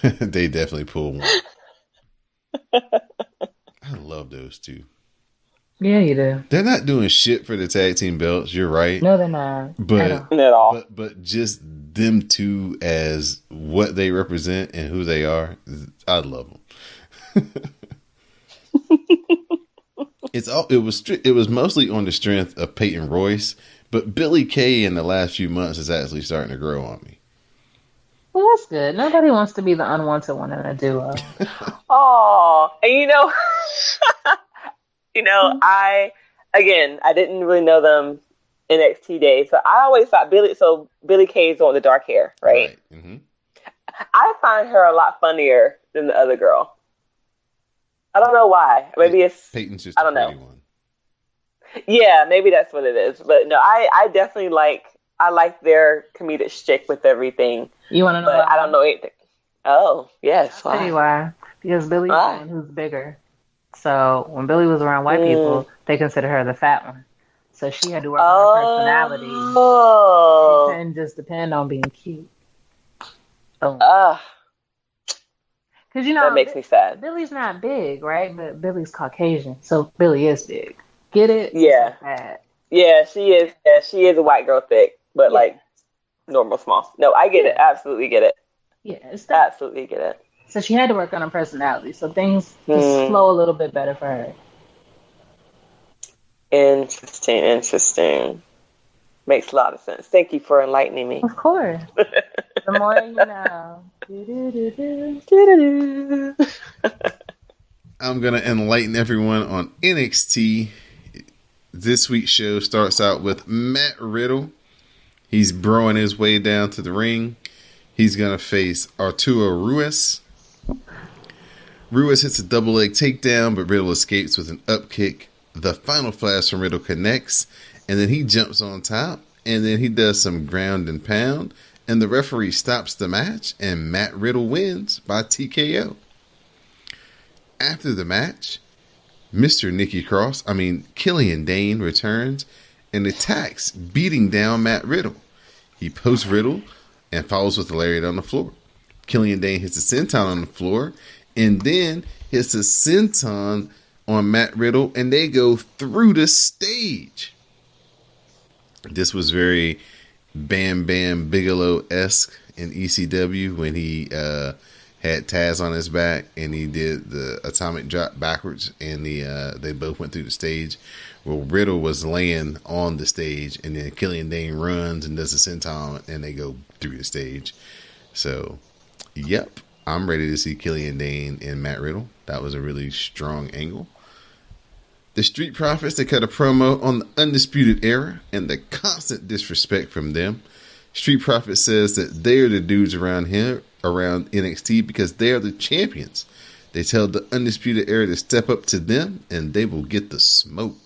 They definitely pull one. I love those two. Yeah, you do. They're not doing shit for the tag team belts. You're right. No, they're not. But not at all. But just them two as what they represent and who they are, I love them. It was mostly on the strength of Peyton Royce, but Billy Kay in the last few months is actually starting to grow on me. Well, that's good. Nobody wants to be the unwanted one in a duo. Oh, and I didn't really know them NXT days, so I always thought Billy Kay's on the dark hair, right? Mm-hmm. I find her a lot funnier than the other girl. I don't know why. Maybe it's Peyton's just I don't a know. pretty one. Yeah, maybe that's what it is. But no, I definitely like their comedic shtick with everything. You want to know? But I don't know anything. Oh, yes. I'll tell you why. Because Billy's the one who's bigger. So when Billy was around white people, they considered her the fat one. So she had to work on her personality. She couldn't just depend on being cute. Because that makes me sad. Billy's not big, right? But Billy's Caucasian, so Billy is big. Get it? Yeah. Yeah, she is. Yeah, she is a white girl thick, but like normal small. No, I get it. Absolutely get it. Yeah, absolutely get it. So she had to work on her personality, so things just flow a little bit better for her. Interesting. Makes a lot of sense. Thank you for enlightening me. Of course. The more you know. I'm going to enlighten everyone on NXT. This week's show starts out with Matt Riddle. He's broing his way down to the ring. He's going to face Arturo Ruiz. Ruiz hits a double leg takedown, but Riddle escapes with an up kick. The final flash from Riddle connects, and then he jumps on top, and then he does some ground and pound, and the referee stops the match, and Matt Riddle wins by TKO. After the match, Killian Dane returns and attacks, beating down Matt Riddle. He posts Riddle and follows with a lariat on the floor. Killian Dane hits a senton on the floor and then hits a senton on Matt Riddle, and they go through the stage. This was very Bam Bam Bigelow-esque in ECW when he had Taz on his back and he did the atomic drop backwards, and they both went through the stage. Well, Riddle was laying on the stage, and then Killian Dane runs and does a senton, and they go through the stage. So, yep, I'm ready to see Killian Dane and Matt Riddle. That was a really strong angle. The Street Profits, they cut a promo on the Undisputed Era and the constant disrespect from them. Street Profits says that they are the dudes around NXT because they are the champions. They tell the Undisputed Era to step up to them and they will get the smoke.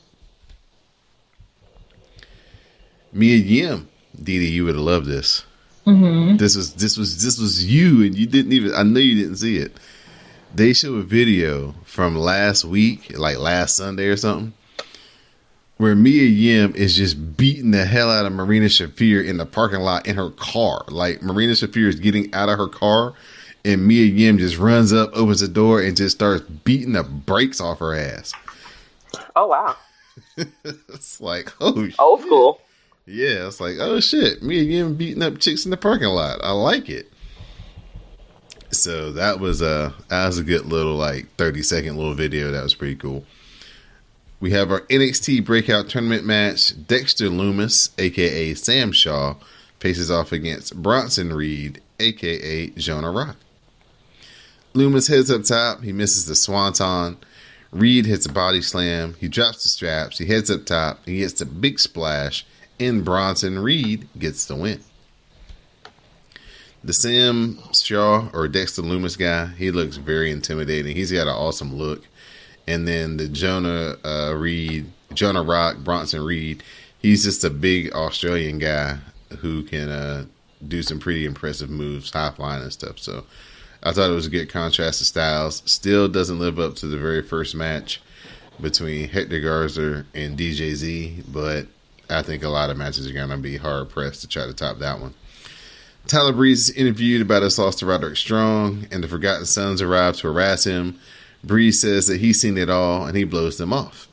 Mia Yim, Didi, you would have loved this. Mm-hmm. This was you, and you didn't even. I know you didn't see it. They show a video from last week, like last Sunday or something, where Mia Yim is just beating the hell out of Marina Shafir in the parking lot in her car. Like, Marina Shafir is getting out of her car, and Mia Yim just runs up, opens the door, and just starts beating the brakes off her ass. Oh, wow. It's like, oh, shit. Old school. Yeah, it's like, oh, shit. Mia Yim beating up chicks in the parking lot. I like it. So that was a good little, like, 30-second little video. That was pretty cool. We have our NXT Breakout Tournament match. Dexter Lumis, a.k.a. Sam Shaw, faces off against Bronson Reed, a.k.a. Jonah Rock. Lumis heads up top. He misses the swanton. Reed hits a body slam. He drops the straps. He heads up top. He hits a big splash. And Bronson Reed gets the win. The Sam Shaw or Dexter Lumis guy, he looks very intimidating. He's got an awesome look. And then the Jonah Rock, Bronson Reed, he's just a big Australian guy who can do some pretty impressive moves, high flying and stuff. So I thought it was a good contrast of styles. Still doesn't live up to the very first match between Hector Garza and DJZ, but I think a lot of matches are going to be hard pressed to try to top that one. Tyler Breeze is interviewed about his loss to Roderick Strong, and the Forgotten Sons arrive to harass him. Breeze says that he's seen it all, and he blows them off.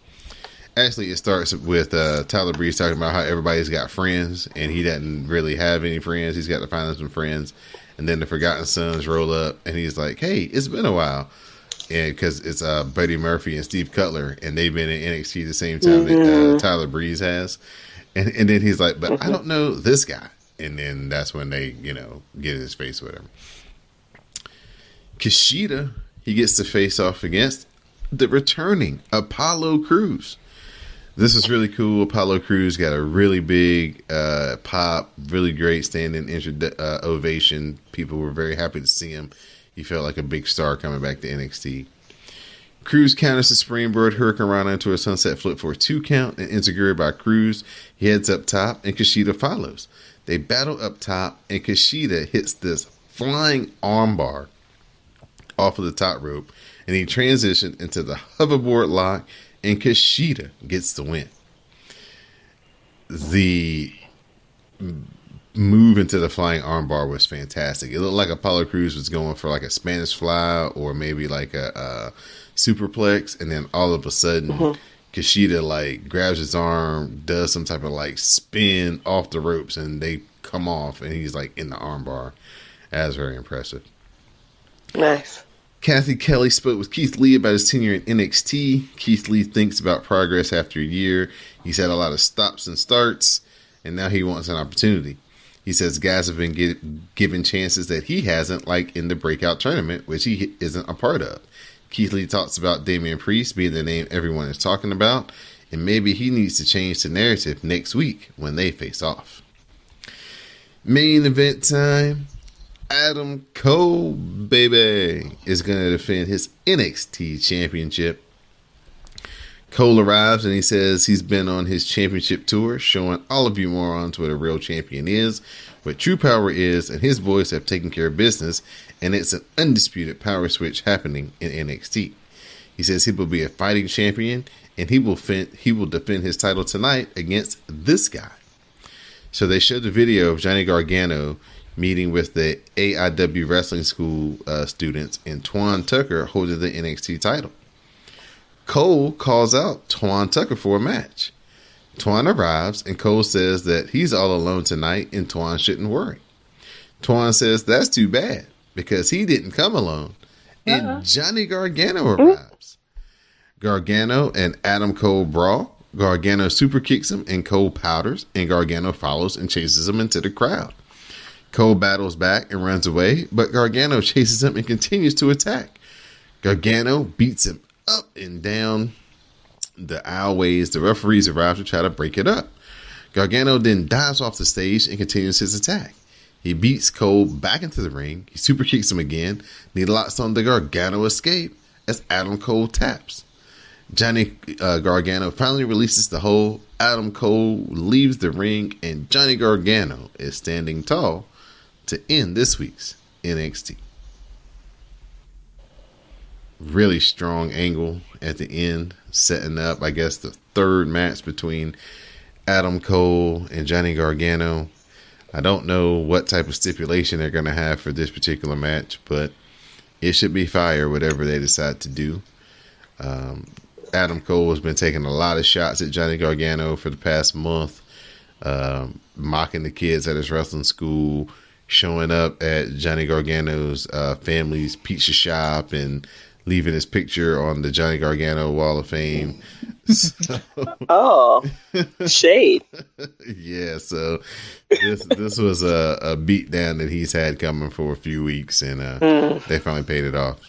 Actually, it starts with Tyler Breeze talking about how everybody's got friends, and he doesn't really have any friends. He's got to find some friends. And then the Forgotten Sons roll up, and he's like, hey, it's been a while. And because it's Buddy Murphy and Steve Cutler, and they've been in NXT the same time that Tyler Breeze has. And then he's like, but I don't know this guy. And then that's when they, get in his face with him. Kushida, he gets to face off against the returning Apollo Crews. This is really cool. Apollo Crews got a really big pop, really great standing ovation. People were very happy to see him. He felt like a big star coming back to NXT. Crews counters the springboard Hurricane Rana into a sunset flip for a 2 count and integrated by Crews. He heads up top and Kushida follows. They battle up top and Kushida hits this flying armbar off of the top rope, and he transitioned into the hoverboard lock, and Kushida gets the win. The move into the flying armbar was fantastic. It looked like Apollo Crews was going for like a Spanish fly or maybe like a superplex, and then all of a sudden Kushida like grabs his arm, does some type of like spin off the ropes, and they come off, and he's like in the armbar. That was very impressive. Nice. Kathy Kelly spoke with Keith Lee about his tenure in NXT. Keith Lee thinks about progress after a year. He's had a lot of stops and starts, and now he wants an opportunity. He says guys have been given chances that he hasn't, like in the breakout tournament, which he isn't a part of. Keith Lee talks about Damian Priest being the name everyone is talking about, and maybe he needs to change the narrative next week when they face off. Main event time. Adam Cole, baby, is going to defend his NXT championship. Cole arrives and he says he's been on his championship tour, showing all of you morons what a real champion is, what true power is, and his boys have taken care of business, and it's an undisputed power switch happening in NXT. He says he will be a fighting champion, and he will defend his title tonight against this guy. So they showed the video of Johnny Gargano meeting with the AIW Wrestling School students, and Twan Tucker holding the NXT title. Cole calls out Twan Tucker for a match. Twan arrives, and Cole says that he's all alone tonight, and Twan shouldn't worry. Twan says that's too bad, because he didn't come alone, and Johnny Gargano arrives. Gargano and Adam Cole brawl. Gargano super kicks him, and Cole powders, and Gargano follows and chases him into the crowd. Cole battles back and runs away, but Gargano chases him and continues to attack. Gargano beats him up and down the aisleways. The referees arrive to try to break it up. Gargano then dives off the stage and continues his attack. He beats Cole back into the ring. He super kicks him again, and he locks on the Gargano escape as Adam Cole taps. Johnny Gargano finally releases the hold. Adam Cole leaves the ring, and Johnny Gargano is standing tall to end this week's NXT. Really strong angle at the end, setting up, I guess, the third match between Adam Cole and Johnny Gargano. I don't know what type of stipulation they're going to have for this particular match, but it should be fire, whatever they decide to do. Adam Cole has been taking a lot of shots at Johnny Gargano for the past month, mocking the kids at his wrestling school, showing up at Johnny Gargano's family's pizza shop and leaving his picture on the Johnny Gargano Wall of Fame. So, shade. Yeah, so this was a beat down that he's had coming for a few weeks, and they finally paid it off.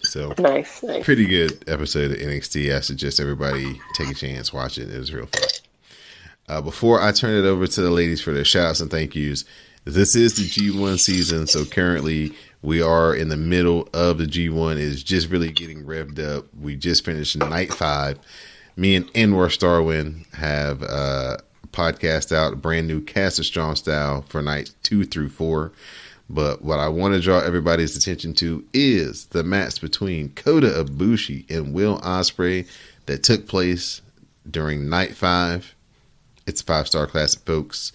So nice. Pretty good episode of NXT. I suggest everybody take a chance, watch it. It was real fun. Before I turn it over to the ladies for their shout outs and thank yous, this is the G1 season, so currently we are in the middle of the G1. It's just really getting revved up. We just finished night 5. Me and Anwar Starwin have a podcast out, a brand new Cast of Strong Style for nights 2 through 4. But what I want to draw everybody's attention to is the match between Kota Ibushi and Will Ospreay that took place during night 5. It's 5-star classic, folks.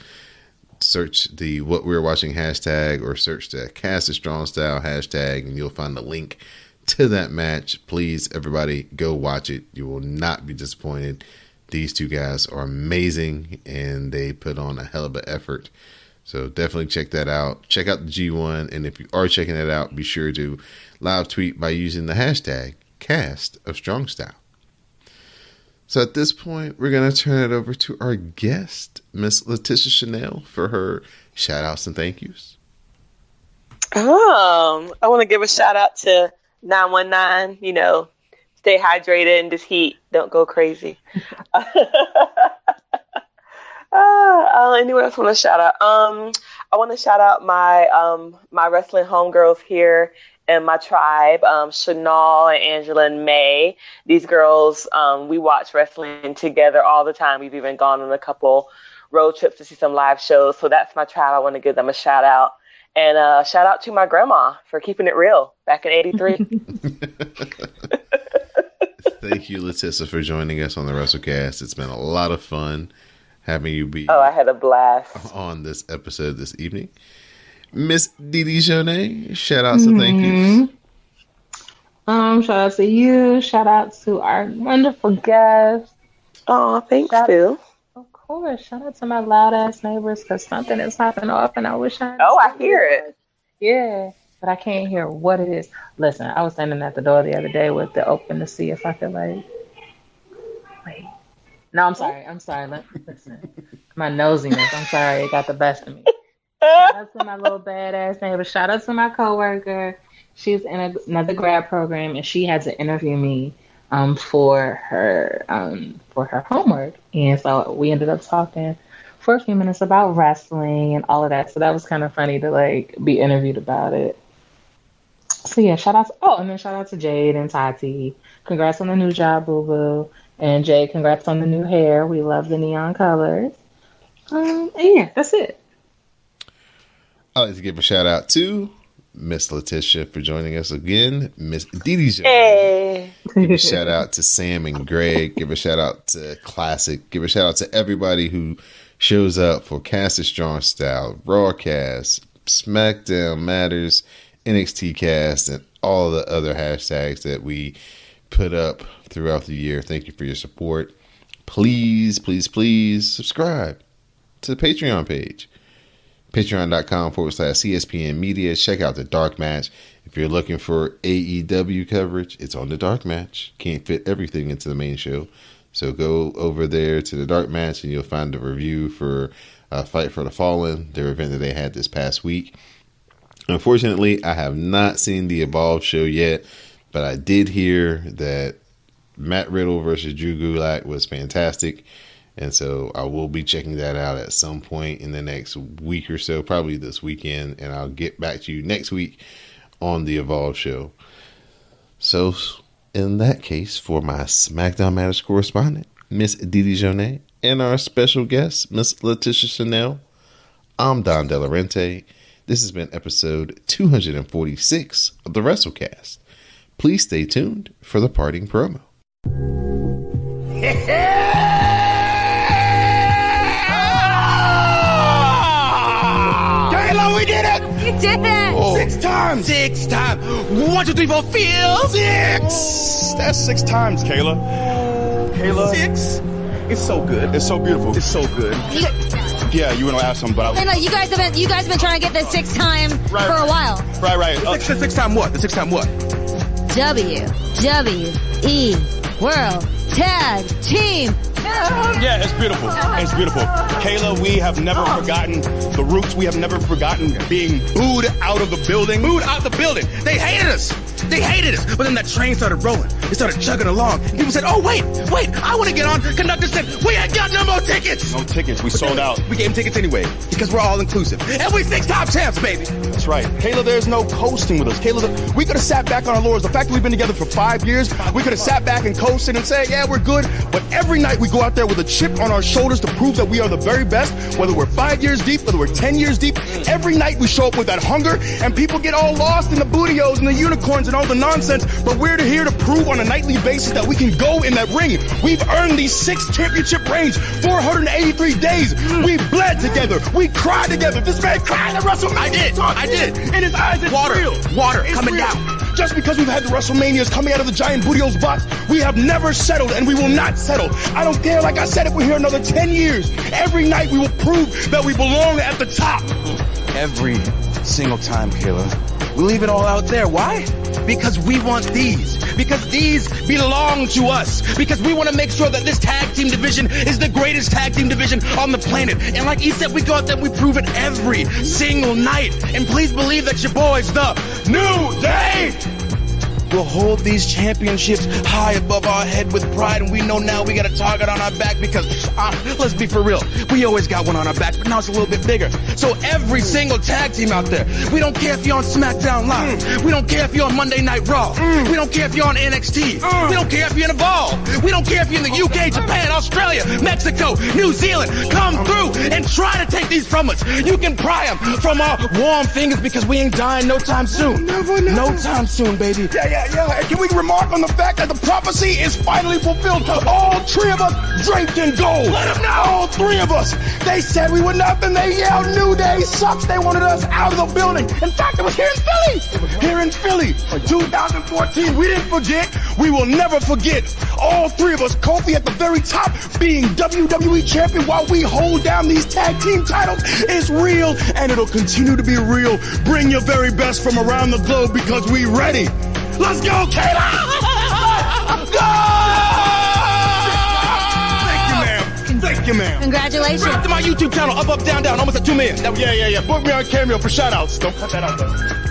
Search the What We're Watching hashtag or search the Cast of Strong Style hashtag and you'll find the link to that match. Please, everybody, go watch it. You will not be disappointed. These two guys are amazing and they put on a hell of an effort. So definitely check that out. Check out the G1. And if you are checking it out, be sure to live tweet by using the hashtag Cast of Strong Style. So at this point, we're going to turn it over to our guest, Miss Letitia Chanel, for her shout outs and thank yous. I want to give a shout out to 919, stay hydrated in this heat. Don't go crazy. Anyone else want to shout out? I want to shout out my wrestling homegirls here in my tribe, Chanel and Angela and May. These girls, we watch wrestling together all the time. We've even gone on a couple road trips to see some live shows. So that's my tribe. I want to give them a shout out. And shout out to my grandma for keeping it real back in 83. Thank you, Letitia, for joining us on the WrassleCast. It's been a lot of fun having you be I had a blast on this episode this evening. Miss Didi Jonay, shout outs and thank yous. Shout out to you. Shout out to our wonderful guests. Oh, thanks, Phil. Of course. Shout out to my loud ass neighbors because something is popping off and I wish I. I hear it. Yeah, but I can't hear what it is. Listen, I was standing at the door the other day with the open to see if I could wait. No, I'm sorry. Listen, my nosiness. I'm sorry. It got the best of me. Shout out to my little badass neighbor. Shout out to my coworker. She's in another grad program, and she had to interview me for her homework. And so we ended up talking for a few minutes about wrestling and all of that. So that was kind of funny to be interviewed about it. So yeah, shout out to Jade and Tati. Congrats on the new job, boo boo. And Jade, congrats on the new hair. We love the neon colors. And yeah, that's it. I'd like to give a shout out to Miss Letitia for joining us again. Miss Didi Jonay. Hey. Give a shout out to Sam and Greg. Give a shout out to Classic. Give a shout out to everybody who shows up for Cast of Strong Style, WrassleCast, SmackDown Matters, NXT Cast, and all the other hashtags that we put up throughout the year. Thank you for your support. Please, please, please subscribe to the Patreon page. Patreon.com/CSPN Media. Check out the Dark Match. If you're looking for AEW coverage, it's on the Dark Match. Can't fit everything into the main show. So go over there to the Dark Match and you'll find a review for Fight for the Fallen, their event that they had this past week. Unfortunately, I have not seen the Evolve show yet, but I did hear that Matt Riddle versus Drew Gulak was fantastic. And so I will be checking that out at some point in the next week or so, probably this weekend. And I'll get back to you next week on the Evolve show. So in that case, for my SmackDown Matters correspondent, Miss Didi Jonay, and our special guest, Miss Letitia Chanel, I'm Don Delarente. This has been episode 246 of the WrassleCast. Please stay tuned for the parting promo. We did it! You did it! Oh. 6 times! 6 times! 1, 2, 3, 4, feel! 6! That's 6 times, Kayla. Kayla. 6? It's so good. It's so beautiful. It's so good. Yeah, you want to ask something, but no, you guys have been trying to get this 6th time for a while. Right. The 6th time what? The 6th time what? WWE World Tag Team. Yeah, it's beautiful. It's beautiful. Kayla, we have never forgotten the roots. We have never forgotten being booed out of the building. Booed out the building. They hated us. But then that train started rolling. It started chugging along. And people said, oh, wait, I want to get on. Conductor said, we ain't got no more tickets. No tickets. We sold out. We gave them tickets anyway because we're all inclusive. And we 6-time champs, baby. That's right. Kayla, there's no coasting with us. Kayla, we could have sat back on our laurels. The fact that we've been together for 5 years, we could have sat back and coasted and said, yeah, we're good. But every night we go go out there with a chip on our shoulders to prove that we are the very best, whether we're 5 years deep, whether we're 10 years deep. Every night we show up with that hunger, and people get all lost in the bootios and the unicorns and all the nonsense, but we're here to prove on a nightly basis that we can go in that ring. We've earned these 6 championship reigns, 483 days. We bled together. We cried together. This man cried at WrestleMania. I did. In his eyes, it's real. Water coming down. Just because we've had the WrestleManias coming out of the giant bootios box, we have never settled, and we will not settle. I don't care, like I said, if we're here another 10 years. Every night we will prove that we belong at the top. Every single time, Kayla. We leave it all out there. Why? Because we want these. Because these belong to us. Because we want to make sure that this tag team division is the greatest tag team division on the planet. And like he said, we go out there, we prove it every single night. And please believe that your boys, the New Day, will hold these championships high above our head with pride, and we know now we got a target on our back because, let's be for real, we always got one on our back, but now it's a little bit bigger. So every single tag team out there, we don't care if you're on SmackDown Live, we don't care if you're on Monday Night Raw, we don't care if you're on NXT, we don't care if you're in Evolve, we don't care if you're in the UK, Japan, Australia, Mexico, New Zealand, come through and try to take these from us. You can pry them from our warm fingers because we ain't dying no time soon. No time soon, baby. Yeah. Can we remark on the fact that the prophecy is finally fulfilled? All 3 of us draped in gold. Let them know. All 3 of us. They said we were nothing. They yelled, New Day sucks. They wanted us out of the building. In fact, it was here in Philly. Here in Philly. 2014. We didn't forget. We will never forget. All 3 of us, Kofi at the very top, being WWE champion while we hold down these tag team titles is real, and it'll continue to be real. Bring your very best from around the globe because we ready. Let's go, Kayla! Go! Thank you, ma'am. Congratulations. Subscribe to my YouTube channel, up, down, almost at 2 million. Yeah. Book me on Cameo for shout-outs. Don't cut that out, though.